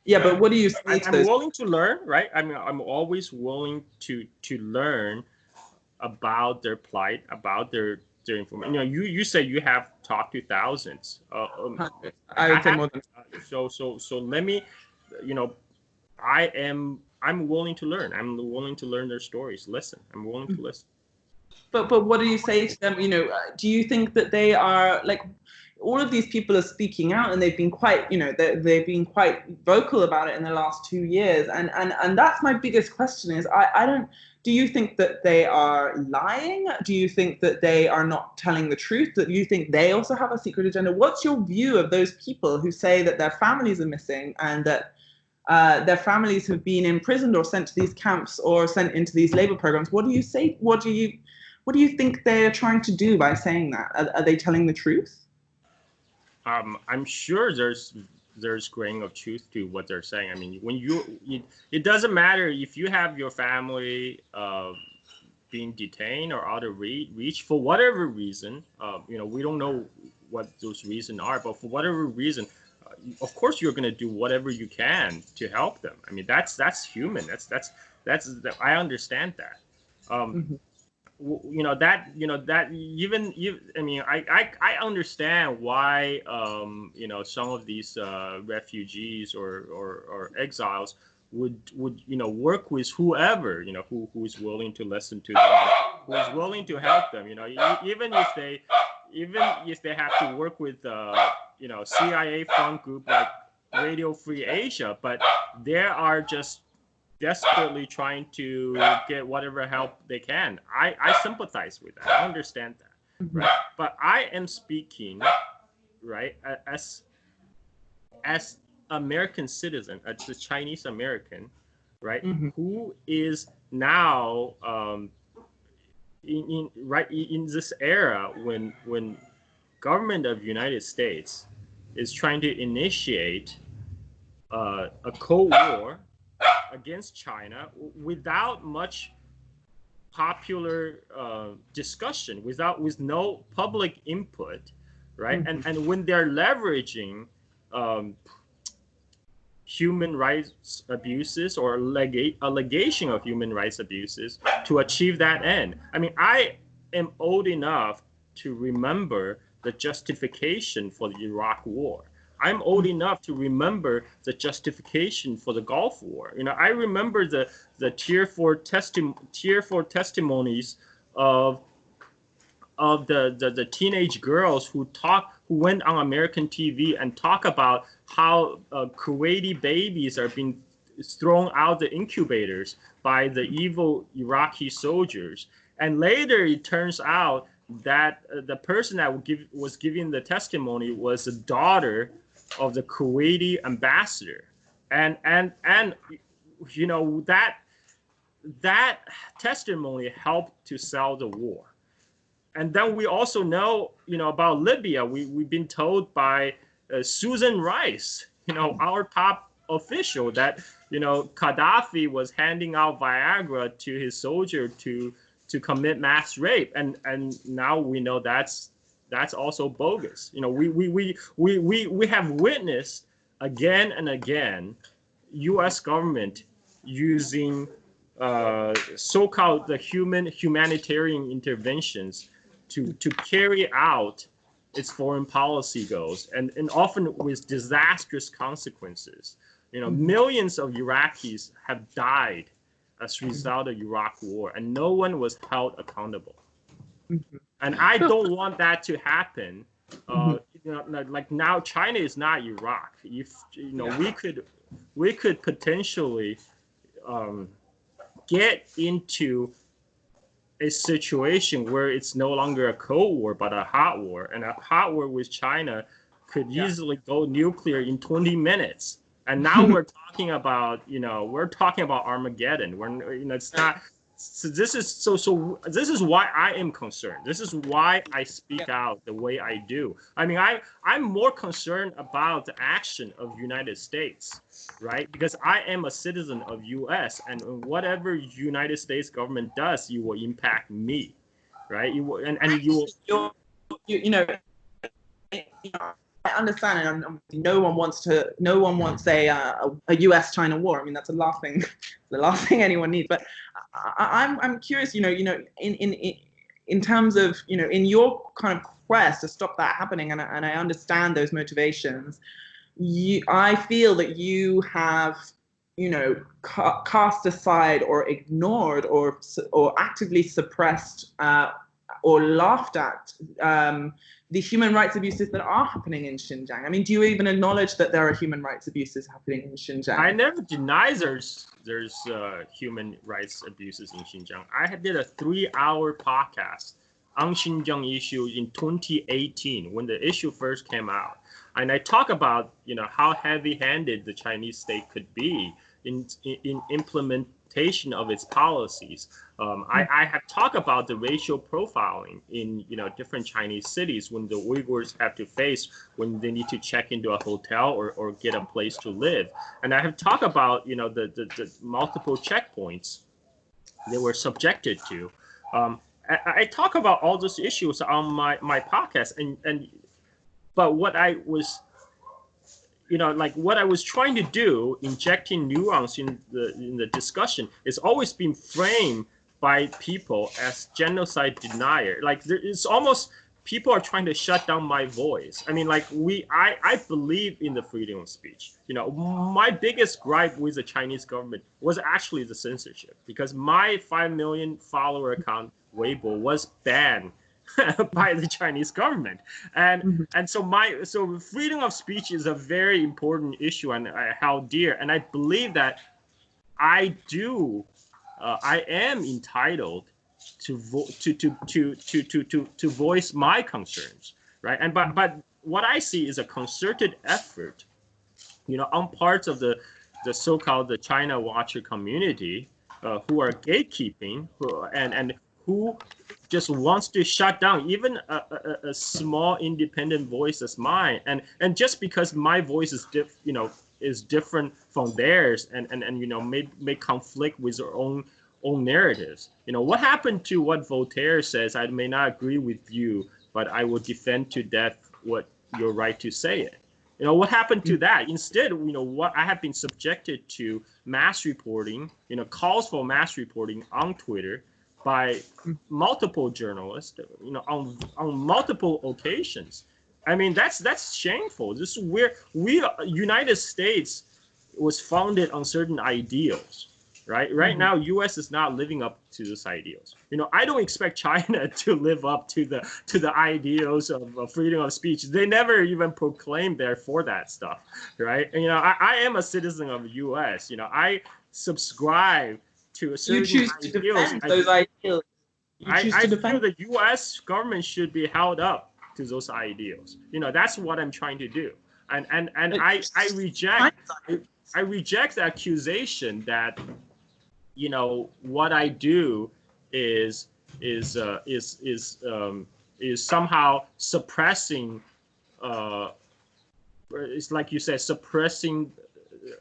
Yeah, but what do you say to those? I'm willing to learn, right? I'm always willing to learn about their plight, about their information. You say you have talked to thousands. I would say more than. So let me, I'm willing to learn. I'm willing to learn their stories. Listen, I'm willing to listen. But what do you say to them? Do you think that they are like, all of these people are speaking out, and they've been quite, they've been quite vocal about it in the last 2 years, and that's my biggest question is I don't. Do you think that they are lying? Do you think that they are not telling the truth? Do you think they also have a secret agenda? What's your view of those people who say that their families are missing and that their families have been imprisoned or sent to these camps or sent into these labor programs? What do you say? What do you think they're trying to do by saying that? Are they telling the truth? I'm sure there's grain of truth to what they're saying. I mean, when it doesn't matter if you have your family being detained or out of reach for whatever reason. We don't know what those reasons are, but for whatever reason, of course you're going to do whatever you can to help them. I mean, that's human. That's I understand that. I understand why some of these refugees or exiles would work with whoever who is willing to listen to them, who is willing to help them. Even if they have to work with CIA front group like Radio Free Asia, but they are just desperately trying to get whatever help they can. I sympathize with that. I understand that, right? But I am speaking, right, as American citizen, as a Chinese American, right, who is now in this era when government of United States is trying to initiate a Cold War against China without much popular discussion, with no public input, right? And when they're leveraging human rights abuses or allegation of human rights abuses to achieve that end. I mean, I am old enough to remember the justification for the Iraq War. I'm old enough to remember the justification for the Gulf War. I remember the tearful testimonies of the teenage girls who went on American TV and talk about how Kuwaiti babies are being thrown out the incubators by the evil Iraqi soldiers. And later it turns out that the person that was giving the testimony was the daughter of the Kuwaiti ambassador, and that testimony helped to sell the war. And then we also know about Libya. We've been told by Susan Rice, our top official, that Gaddafi was handing out Viagra to his soldier to commit mass rape, and now we know that's also bogus. We have witnessed again and again U.S. government using so-called the humanitarian interventions to carry out its foreign policy goals, and often with disastrous consequences. Millions of Iraqis have died as a result of Iraq War, and no one was held accountable. And I don't want that to happen. Like now, China is not Iraq. If we could potentially get into a situation where it's no longer a Cold War but a hot war, and a hot war with China could easily go nuclear in 20 minutes. And now we're talking about Armageddon. It's not. So this is why I am concerned. This is why I speak out the way I do. I mean, I'm more concerned about the action of United States, right? Because I am a citizen of U.S. and whatever United States government does, you will impact me, right? I understand, and no one wants a U.S.-China war. I mean, that's the last thing anyone needs. But I'm curious, in terms of, in your kind of quest to stop that happening, and I understand those motivations. I feel that you have cast aside or ignored or actively suppressed or laughed at the human rights abuses that are happening in Xinjiang. I mean, do you even acknowledge that there are human rights abuses happening in Xinjiang? I never deny there's human rights abuses in Xinjiang. I did a 3-hour podcast on Xinjiang issue in 2018 when the issue first came out. And I talk about, how heavy-handed the Chinese state could be in implementation of its policies. I have talked about the racial profiling in, different Chinese cities when the Uyghurs have to face when they need to check into a hotel or get a place to live. And I have talked about, the multiple checkpoints they were subjected to. I talk about all those issues on my podcast, but what I was, what I was trying to do, injecting nuance in the discussion, is always been framed by people as genocide denier. Like it's almost people are trying to shut down my voice. I mean, I believe in the freedom of speech. My biggest gripe with the Chinese government was actually the censorship, because my 5 million follower account Weibo was banned by the Chinese government, and so freedom of speech is a very important issue and I held dear, and I believe that I am entitled to voice my concerns, right? And but what I see is a concerted effort, on parts of the so-called the China Watcher community who are gatekeeping, and who just wants to shut down even a small independent voice as mine, and just because my voice is is different from theirs, and may conflict with their own narratives. What happened to what Voltaire says? I may not agree with you, but I will defend to death what your right to say it. What happened to that? Instead, what I have been subjected to mass reporting, calls for mass reporting on Twitter by multiple journalists, on multiple occasions. I mean, that's shameful. This is where United States was founded on certain ideals, right? Right now, U.S. is not living up to those ideals. I don't expect China to live up to the ideals of freedom of speech. They never even proclaimed they're for that stuff, right? And, I am a citizen of the U.S. I subscribe to a certain You choose to defend those ideals. I feel the U.S. government should be held up to those ideals. That's what I'm trying to do, and I reject the accusation that what I do is somehow suppressing. It's like you said, suppressing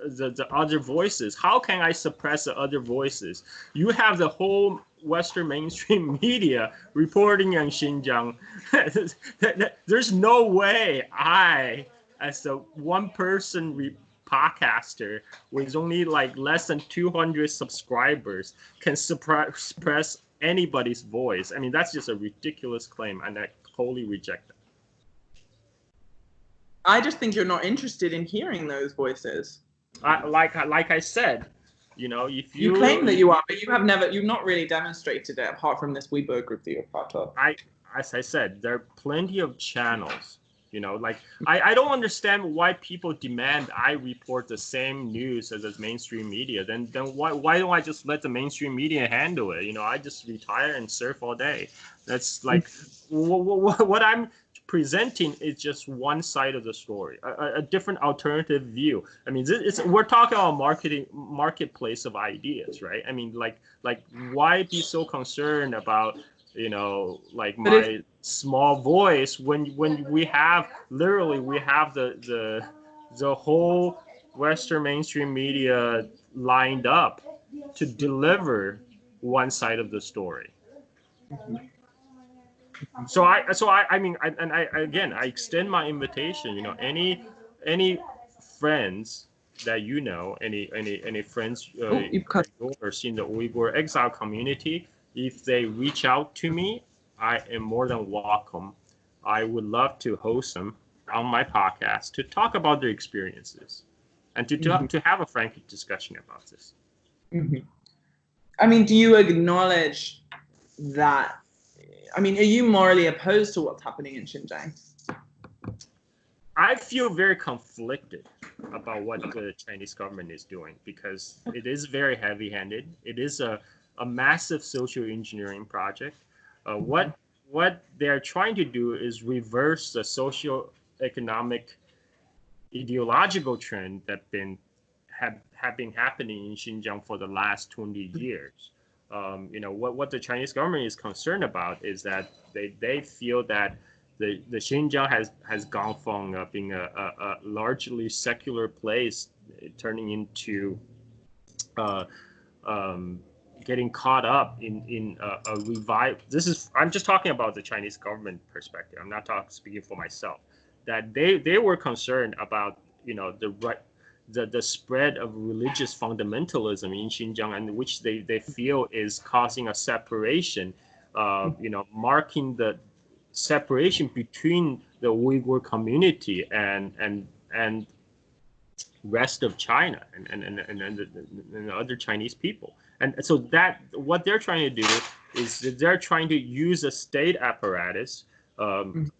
the other voices. How can I suppress the other voices? You have the whole Western mainstream media reporting on Xinjiang. There's no way I, as a one-person podcaster with only less than 200 subscribers, can suppress anybody's voice. I mean, that's just a ridiculous claim, and I totally reject that. I just think you're not interested in hearing those voices. Like I said, if you claim that you are, but you've not really demonstrated it apart from this Weibo group that you're part of. As I said, there are plenty of channels. I don't understand why people demand I report the same news as the mainstream media. Then why don't I just let the mainstream media handle it? I just retire and surf all day. That's what I'm presenting is just one side of the story, a different alternative view. I mean, we're talking about marketplace of ideas, right? I mean, why be so concerned about my small voice when we have the whole Western mainstream media lined up to deliver one side of the story. So I mean, I extend my invitation. Any friends that any friends or in the Uyghur exile community, if they reach out to me, I am more than welcome. I would love to host them on my podcast to talk about their experiences. and to have a frank discussion about this. I mean, do you acknowledge that? I mean, are you morally opposed to what's happening in Xinjiang? I feel very conflicted about what the Chinese government is doing because it is very heavy-handed. It is a massive social engineering project. What they're trying to do is reverse the socio-economic ideological trend that have been happening in Xinjiang for the last 20 years. What the Chinese government is concerned about is that they feel that the Xinjiang has gone from being a largely secular place, turning into getting caught up in a revive. I'm just talking about the Chinese government perspective. I'm not speaking for myself. That they were concerned about the spread of religious fundamentalism in Xinjiang, and which they feel is causing a separation, marking the separation between the Uyghur community and rest of China and the other Chinese people. And so that what they're trying to do is that they're trying to use a state apparatus to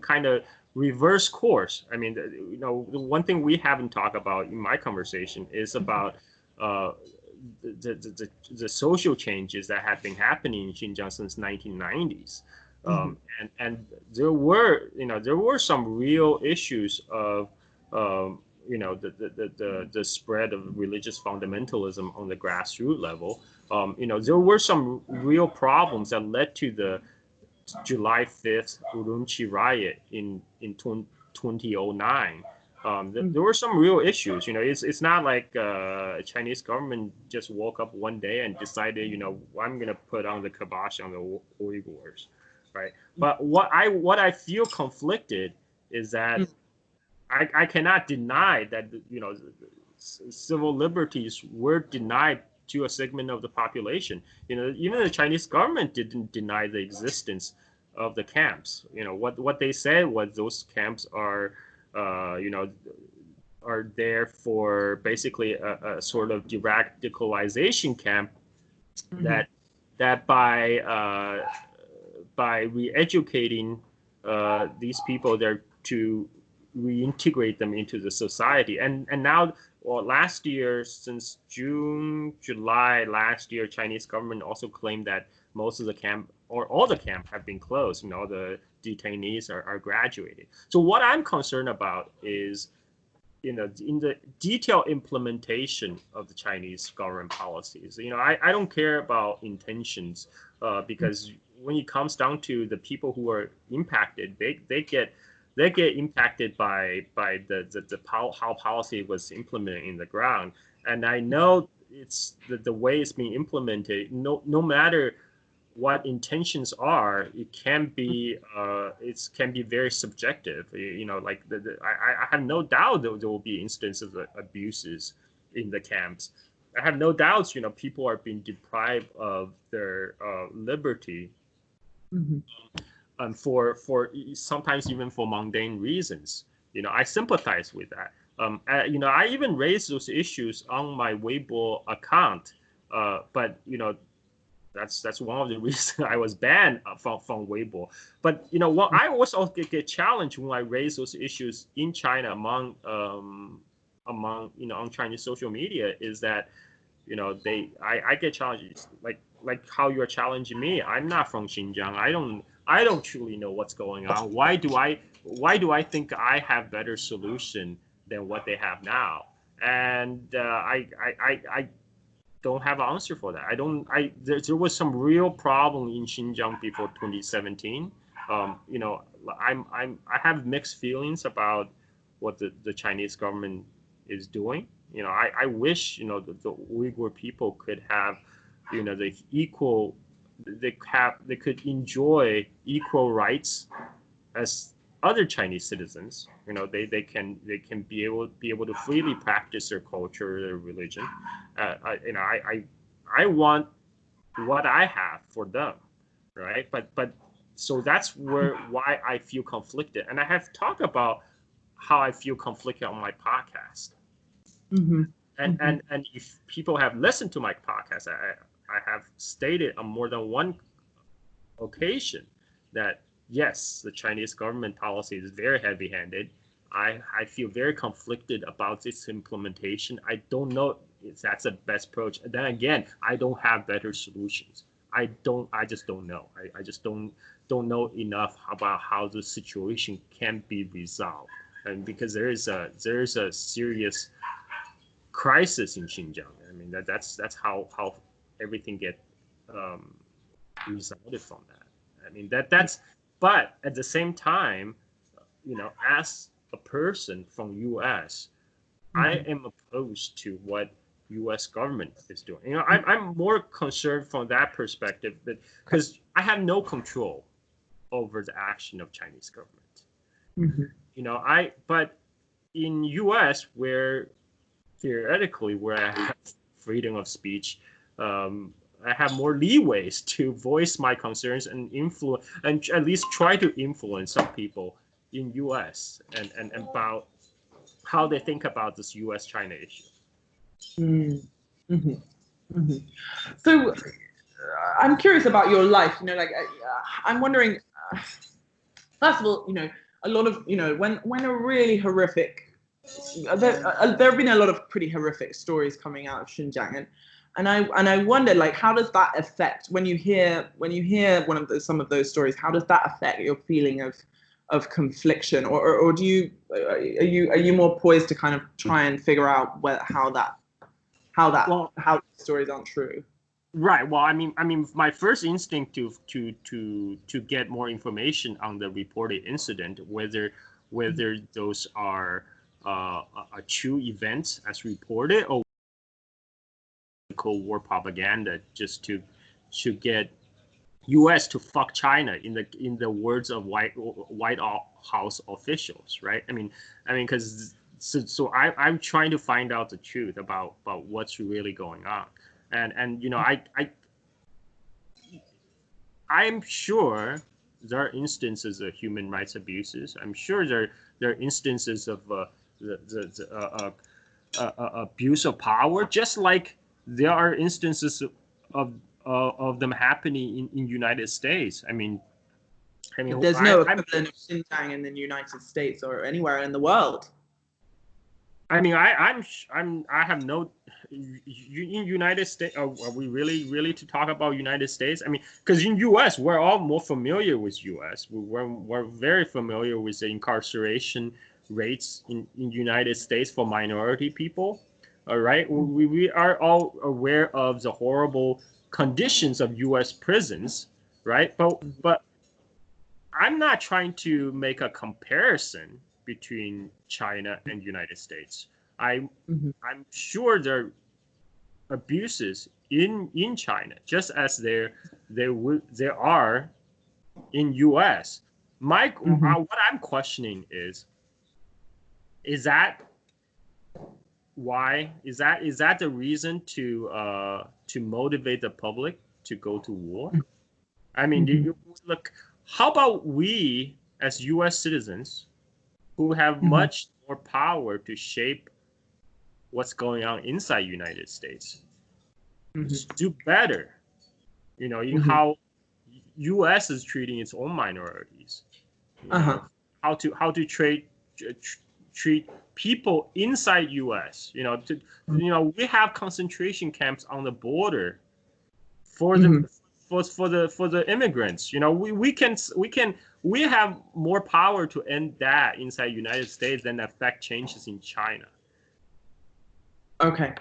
kind of reverse course. I mean, the one thing we haven't talked about in my conversation is about the social changes that have been happening in Xinjiang since 1990s. And there were some real issues of the spread of religious fundamentalism on the grassroots level. There were some real problems that led to the July 5th Urumqi riot in 2009. There were some real issues. It's not like Chinese government just woke up one day and decided, I'm going to put on the kibosh on the Uyghurs, right? But what I feel conflicted is that I cannot deny that civil liberties were denied to a segment of the population. Even the Chinese government didn't deny the existence of the camps. What they said was those camps are there for basically a sort of de-radicalization camp that by re-educating these people there to reintegrate them into the society. And now, last year, since July last year, Chinese government also claimed that most of the camp or all the camp have been closed. The detainees are graduated. So what I'm concerned about is, in the detailed implementation of the Chinese government policies. I don't care about intentions because when it comes down to the people who are impacted, they get impacted by how policy was implemented in the ground. And I know it's the way it's being implemented. No matter what intentions are, it can be very subjective. I have no doubt that there will be instances of abuses in the camps. I have no doubts. People are being deprived of their liberty. For sometimes even for mundane reasons. I sympathize with that. I even raised those issues on my Weibo account, but that's one of the reasons I was banned from Weibo. But what I also get challenged when I raise those issues in China among on Chinese social media is that I get challenged like how you're challenging me. I'm not from Xinjiang. I don't truly know what's going on. Why do I think I have better solution than what they have now? And I don't have an answer for that. There was some real problem in Xinjiang before 2017. I have mixed feelings about what the Chinese government is doing. I wish the Uyghur people could have the equal. They could enjoy equal rights as other Chinese citizens. They can be able to freely practice their culture, their religion. I want what I have for them, right? But so that's why I feel conflicted. And I have talked about how I feel conflicted on my podcast. Mm-hmm. And if people have listened to my podcast, I have stated on more than one occasion that yes, the Chinese government policy is very heavy-handed. I feel very conflicted about its implementation. I don't know if that's the best approach. And then again, I don't have better solutions. I just don't know. I just don't know enough about how the situation can be resolved. And because there is a serious crisis in Xinjiang. I mean that's how everything get resulted from that. I mean that's but at the same time, as a person from U.S., I am opposed to what U.S. government is doing. I'm more concerned from that perspective, because I have no control over the action of Chinese government. But in U.S., where theoretically where I have freedom of speech, I have more leeways to voice my concerns and influence, and at least try to influence some people in U.S. and about how they think about this U.S.-China issue. Mm-hmm. Mm-hmm. So I'm curious about your life. I'm wondering. First of all, a lot of when a really horrific. There have been a lot of pretty horrific stories coming out of Xinjiang, and I wonder, like, how does that affect when you hear some of those stories? How does that affect your feeling of confliction, or do you are you more poised to kind of try and figure out how stories aren't true? Right. Well, I mean, my first instinct to get more information on the reported incident, whether those are true events as reported, or Cold War propaganda, just to get U.S. to fuck China, in the words of White House officials, right? I mean, because so I'm trying to find out the truth about what's really going on, and I'm sure there are instances of human rights abuses. I'm sure there are instances of the abuse of power, just like there are instances of them happening in United States. I mean, there's no equivalent of Xinjiang in the United States or anywhere in the world. I mean, I have no. In United States, are we really to talk about United States? I mean, because in U.S. we're all more familiar with U.S. We're very familiar with the incarceration rates in United States for minority people. All right, we are all aware of the horrible conditions of U.S. prisons, right? But I'm not trying to make a comparison between China and United States. I'm sure there are abuses in China, just as there are in U.S. What I'm questioning is that why is that the reason to motivate the public to go to war? I mean, look, how about we as U.S. citizens who have much more power to shape what's going on inside United States do better, in how U.S. is treating its own minorities, how to treat people inside U.S. We have concentration camps on the border for the immigrants. We have more power to end that inside United States than affect changes in China. Okay.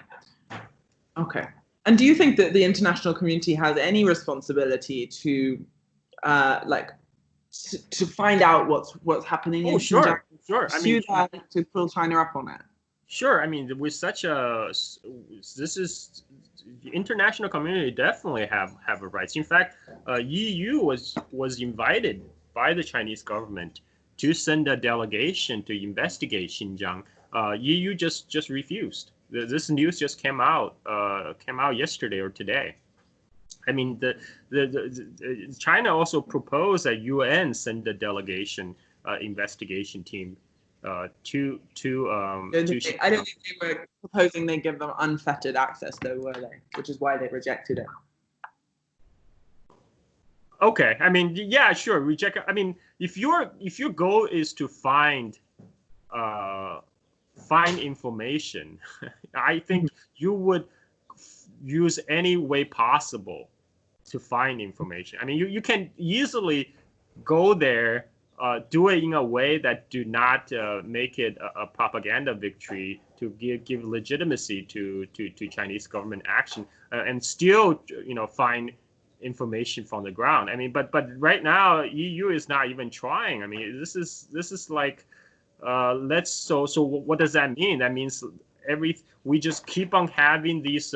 And do you think that the international community has any responsibility to to find out what's happening in Xinjiang? Sure. I mean, to pull China up on it. Sure. I mean, with such the international community definitely have a rights. In fact, EU was invited by the Chinese government to send a delegation to investigate Xinjiang. EU just refused. This news just came out yesterday or today. I mean, China also proposed that UN send a delegation investigation team I don't think they were proposing they give them unfettered access, though, were they? Which is why they rejected it. Okay, I mean, yeah, sure, reject. I mean, if your goal is to find information, I think you would use any way possible to find information. I mean, you can easily go there, do it in a way that do not make it a propaganda victory to give legitimacy to Chinese government action, and still, find information from the ground. I mean, but right now, EU is not even trying. I mean, this is like, so what does that mean? That means we just keep on having these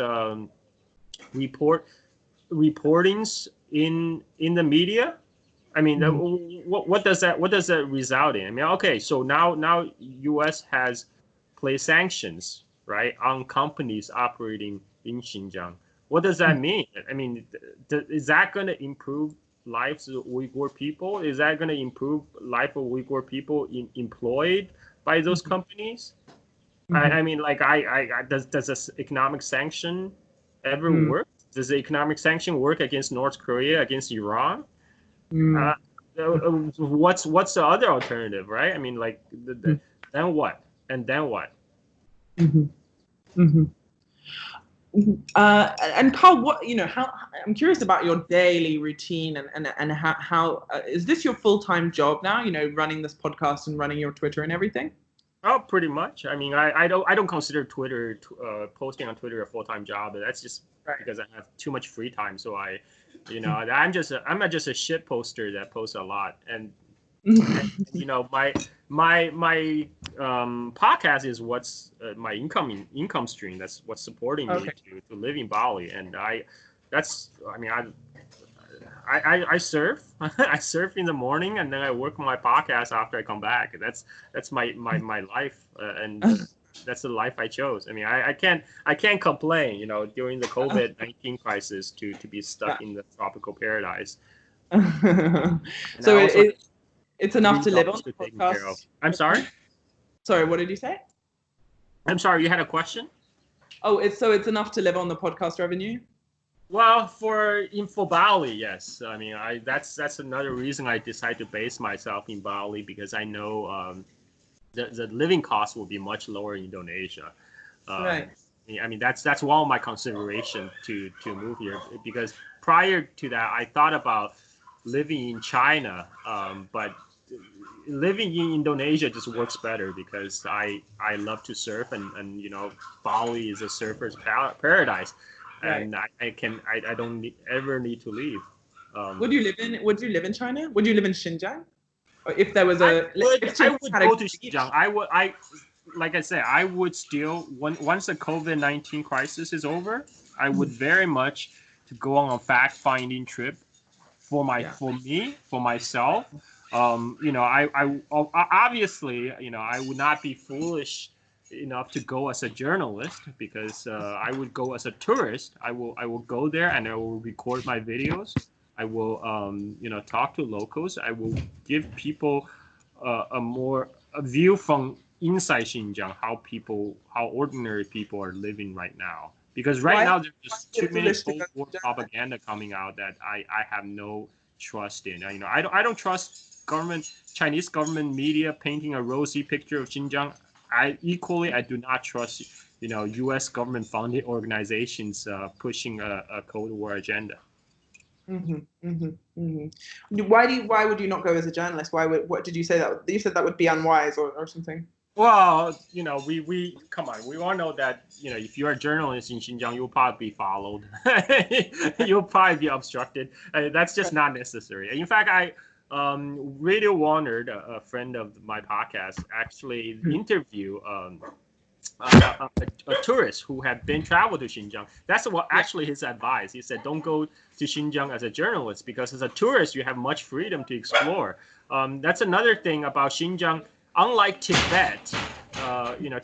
reportings in the media. I mean, what does that result in? I mean, okay, so now U.S. has placed sanctions, right, on companies operating in Xinjiang. What does that mean? I mean, is that going to improve lives of Uyghur people? Is that going to improve life of Uyghur people employed by those companies? I mean, like, does this economic sanction ever work? Does the economic sanction work against North Korea, against Iran? What's the other alternative, right? I mean, like, then what? And then what? And Carl, how I'm curious about your daily routine and how is this your full-time job now? Running this podcast and running your Twitter and everything. Oh, pretty much. I mean, I don't consider Twitter posting on Twitter a full-time job. That's just because I have too much free time. So I'm just a shit poster that posts a lot. And my podcast is what's my income stream. That's what's supporting me to live in Bali. And I surf. I surf in the morning, and then I work on my podcast after I come back. That's my life, and that's the life I chose. I mean, I can't complain. During the COVID-19 crisis, to be stuck in the tropical paradise. So it's enough to live on the podcast. I'm sorry. Sorry, what did you say? I'm sorry. You had a question? Oh, it's enough to live on the podcast revenue. Well, for Bali, yes. I mean, that's another reason I decided to base myself in Bali, because I know the living costs will be much lower in Indonesia. Right. I mean, that's one of my consideration to move here, because prior to that, I thought about living in China, but living in Indonesia just works better because I love to surf, and Bali is a surfer's paradise. And I don't ever need to leave. Would you live in China? Would you live in Xinjiang? Or if there was I would go to Xinjiang. Like I said, I would still, once the COVID-19 crisis is over, I would very much to go on a fact-finding trip for myself. I obviously, I would not be foolish enough to go as a journalist, because I would go as a tourist. I will go there and I will record my videos. I will talk to locals. I will give people a view from inside Xinjiang, how ordinary people are living right now. Because now there's just too many Cold War propaganda coming out that I have no trust in. I don't trust Chinese government media painting a rosy picture of Xinjiang. I do not trust, U.S. government-funded organizations pushing a Cold War agenda. Why would you not go as a journalist? What did you say that? You said that would be unwise or something. Well, we come on. We all know that if you're a journalist in Xinjiang, you'll probably be followed. You'll probably be obstructed. That's just not necessary. In fact, Radio Warner, a friend of my podcast, actually interviewed a tourist who had been traveled to Xinjiang. That's what actually his advice. He said, don't go to Xinjiang as a journalist, because as a tourist, you have much freedom to explore. That's another thing about Xinjiang. Unlike Tibet,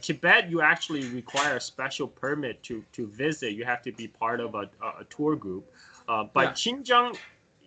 Tibet, you actually require a special permit to visit. You have to be part of a tour group. But Xinjiang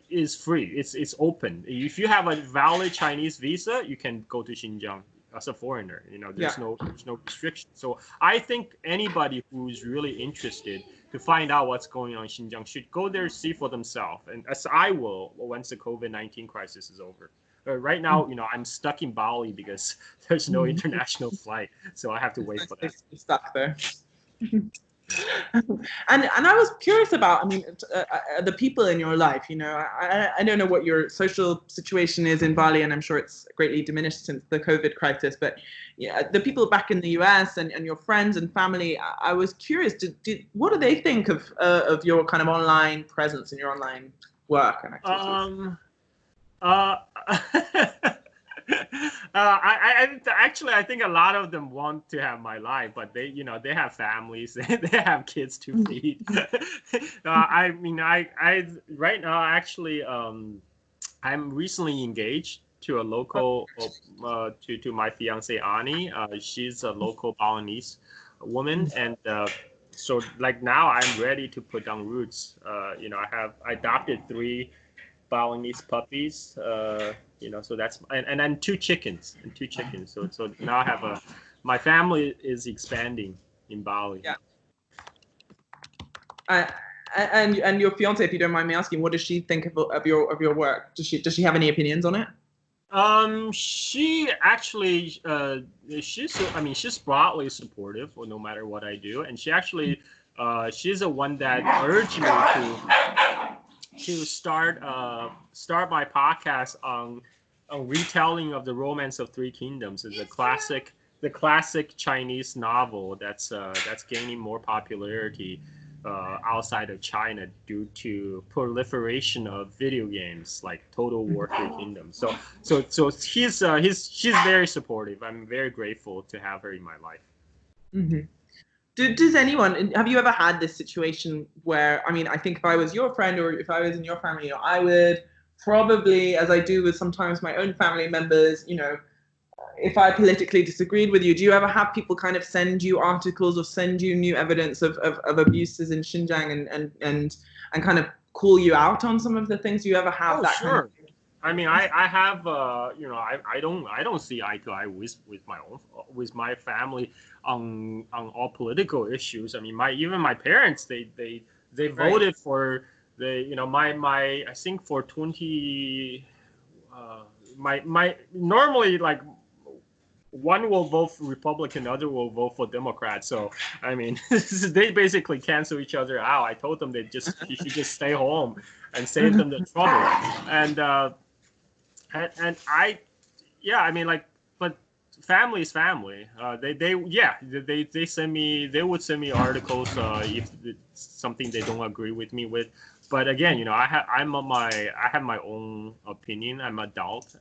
is free. It's open. If you have a valid Chinese visa, you can go to Xinjiang. as a foreigner. There's no restriction. So I think anybody who's really interested to find out what's going on in Xinjiang should go there, see for themselves, and as I will once the COVID-19 crisis is over. Right now, I'm stuck in Bali because there's no international flight, so I have to wait for that. Stuck there. And I was curious about, the people in your life. I don't know what your social situation is in Bali, and I'm sure it's greatly diminished since the COVID crisis. But the people back in the US and your friends and family, I was curious. What do they think of your kind of online presence and your online work and activities? I think a lot of them want to have my life, but they have families, they have kids to feed. Right now, actually, I'm recently engaged to a local, to my fiance Ani. She's a local Balinese woman, and so like now I'm ready to put down roots. I adopted 3 Balinese puppies, so that's and then 2 chickens. So now I have my family is expanding in Bali. Yeah. And your fiance, if you don't mind me asking, what does she think of your work? Does she have any opinions on it? She actually she's broadly supportive, no matter what I do, and she actually she's the one that urged me to start my podcast on retelling of the Romance of Three Kingdoms. Is the classic Chinese novel that's gaining more popularity outside of China due to proliferation of video games like Total War Three Kingdoms. So she's very supportive. I'm very grateful to have her in my life. Mm-hmm. Have you ever had this situation where, I think if I was your friend or if I was in your family, I would probably, as I do with sometimes my own family members, if I politically disagreed with you, do you ever have people kind of send you articles or send you new evidence of abuses in Xinjiang and kind of call you out on some of the things? Do you ever have that sure. kind of thing? I have, I don't see eye to eye with my family on all political issues. Even my parents, they voted for I think for 20, normally like one will vote for Republican, the other will vote for Democrat. So they basically cancel each other out. I told them you should just stay home and save them the trouble. But family is family. They would send me articles if it's something they don't agree with me with. But again, I have my own opinion. I'm adult.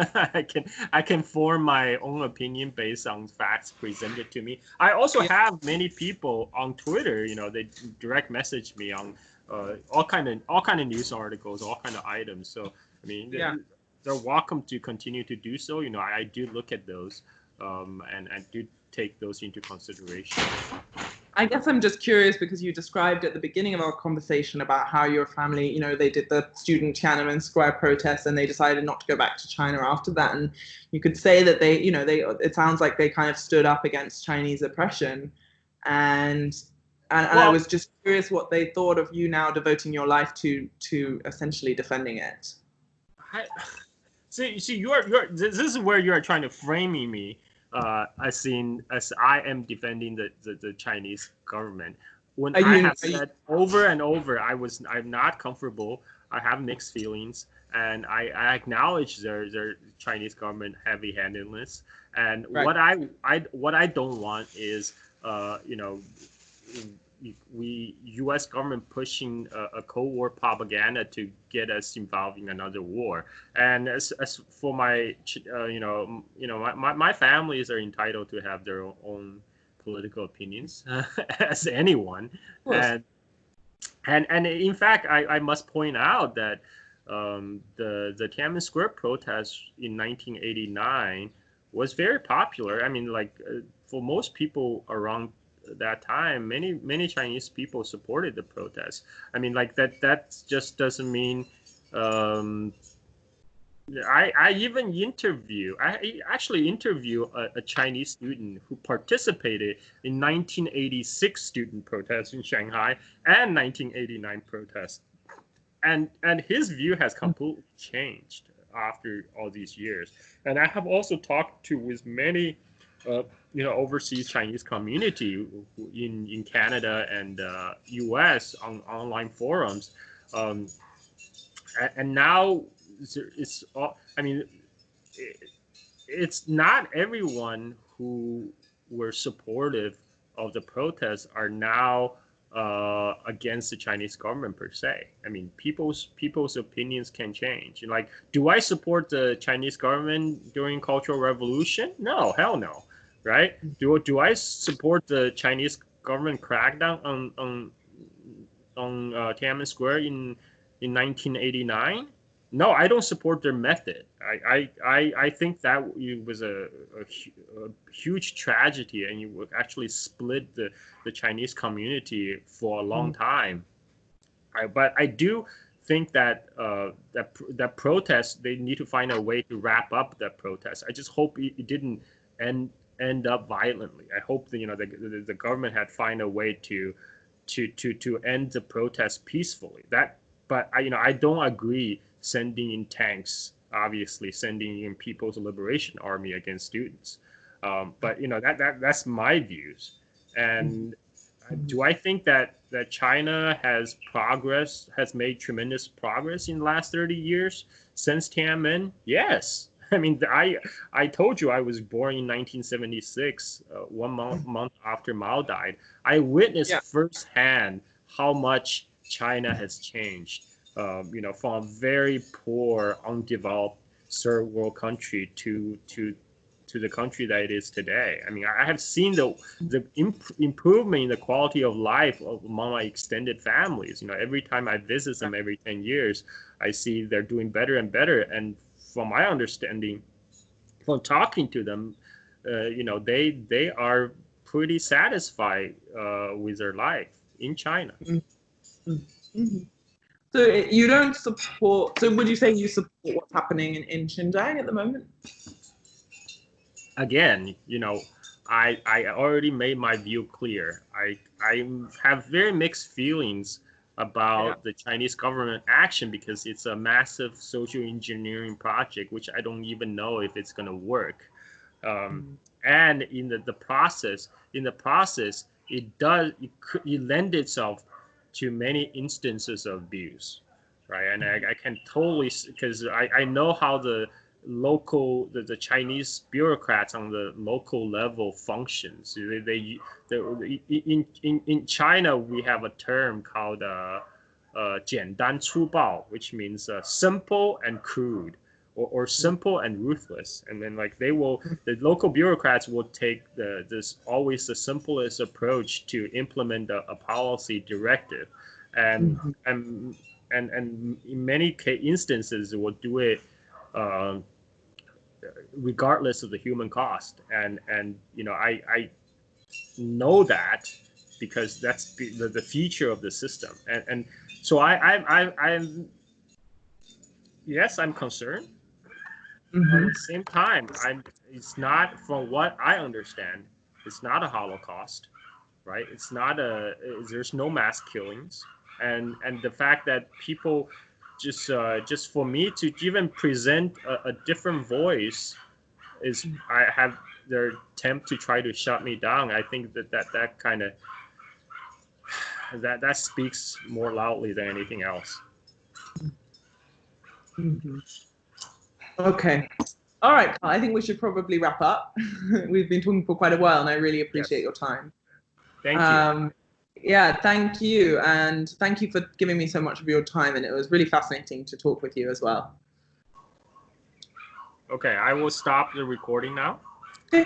I can form my own opinion based on facts presented to me. I also have many people on Twitter. They direct message me on all kind of news articles, all kind of items. So they're welcome to continue to do so. I do look at those, and I do take those into consideration. I guess I'm just curious because you described at the beginning of our conversation about how your family, they did the student Tiananmen Square protests and they decided not to go back to China after that. And you could say that it sounds like they kind of stood up against Chinese oppression. And I was just curious what they thought of you now devoting your life to essentially defending it. See, this is where you are trying to frame me. As I am defending the Chinese government. When I have said over and over, I'm not comfortable. I have mixed feelings, and I acknowledge their Chinese government heavy-handedness. And what I don't want is U.S. government pushing a Cold War propaganda to get us involved in another war. And as for my families are entitled to have their own political opinions as anyone. And in fact, I must point out that the Tiananmen Square protest in 1989 was very popular. For most people around that time, many Chinese people supported the protest. That just doesn't mean I even actually interview a Chinese student who participated in 1986 student protests in Shanghai and 1989 protests, and his view has completely changed after all these years. And I have also talked with many overseas Chinese community in Canada and US on online forums, and now it's I mean, it's not everyone who were supportive of the protests are now against the Chinese government per se. I mean, people's opinions can change. Like, do I support the Chinese government during Cultural Revolution? No, hell no, right? Do I support the Chinese government crackdown on Tiananmen Square in 1989? No, I don't support their method. I think that it was a huge tragedy, and you would actually split the Chinese community for a long time. But I do think that that protest, they need to find a way to wrap up that protest. I just hope it didn't end up violently. I hope that the government had find a way to end the protest peacefully. But I don't agree sending in tanks, obviously sending in People's Liberation Army against students. But that's my views. And do I think that China has made tremendous progress in the last 30 years since Tiananmen? Yes. I mean, I told you I was born in 1976, one month after Mao died. I witnessed firsthand how much China has changed. From a very poor, undeveloped third world country to the country that it is today. I mean, I have seen the improvement in the quality of life among my extended families. Every time I visit them every 10 years, I see they're doing better and better. And from my understanding, from talking to them, they are pretty satisfied with their life in China. Mm-hmm. So you don't support, so would you say you support what's happening in Xinjiang at the moment? Again, I already made my view clear. I have very mixed feelings about the Chinese government action, because it's a massive social engineering project, which I don't even know if it's going to work. And in the process, it lends itself to many instances of abuse, right? And I can totally, because I know how the Chinese bureaucrats on the local level functions. In China, we have a term called 简单粗暴, which means simple and crude, or simple and ruthless. And then the local bureaucrats will take always the simplest approach to implement a policy directive, and in many instances will do it regardless of the human cost. And I know that, because that's the feature of the system. And so I'm yes, I'm concerned. But at the same time, it's not, from what I understand, it's not a Holocaust, right? It's not there's no mass killings. And the fact that people just for me to even present a different voice is, I have their attempt to try to shut me down. I think that kind of that speaks more loudly than anything else. Okay. All right, Carl, I think we should probably wrap up. We've been talking for quite a while, and I really appreciate your time. Thank you. Yeah, thank you. And thank you for giving me so much of your time. And it was really fascinating to talk with you as well. Okay, I will stop the recording now. Okay.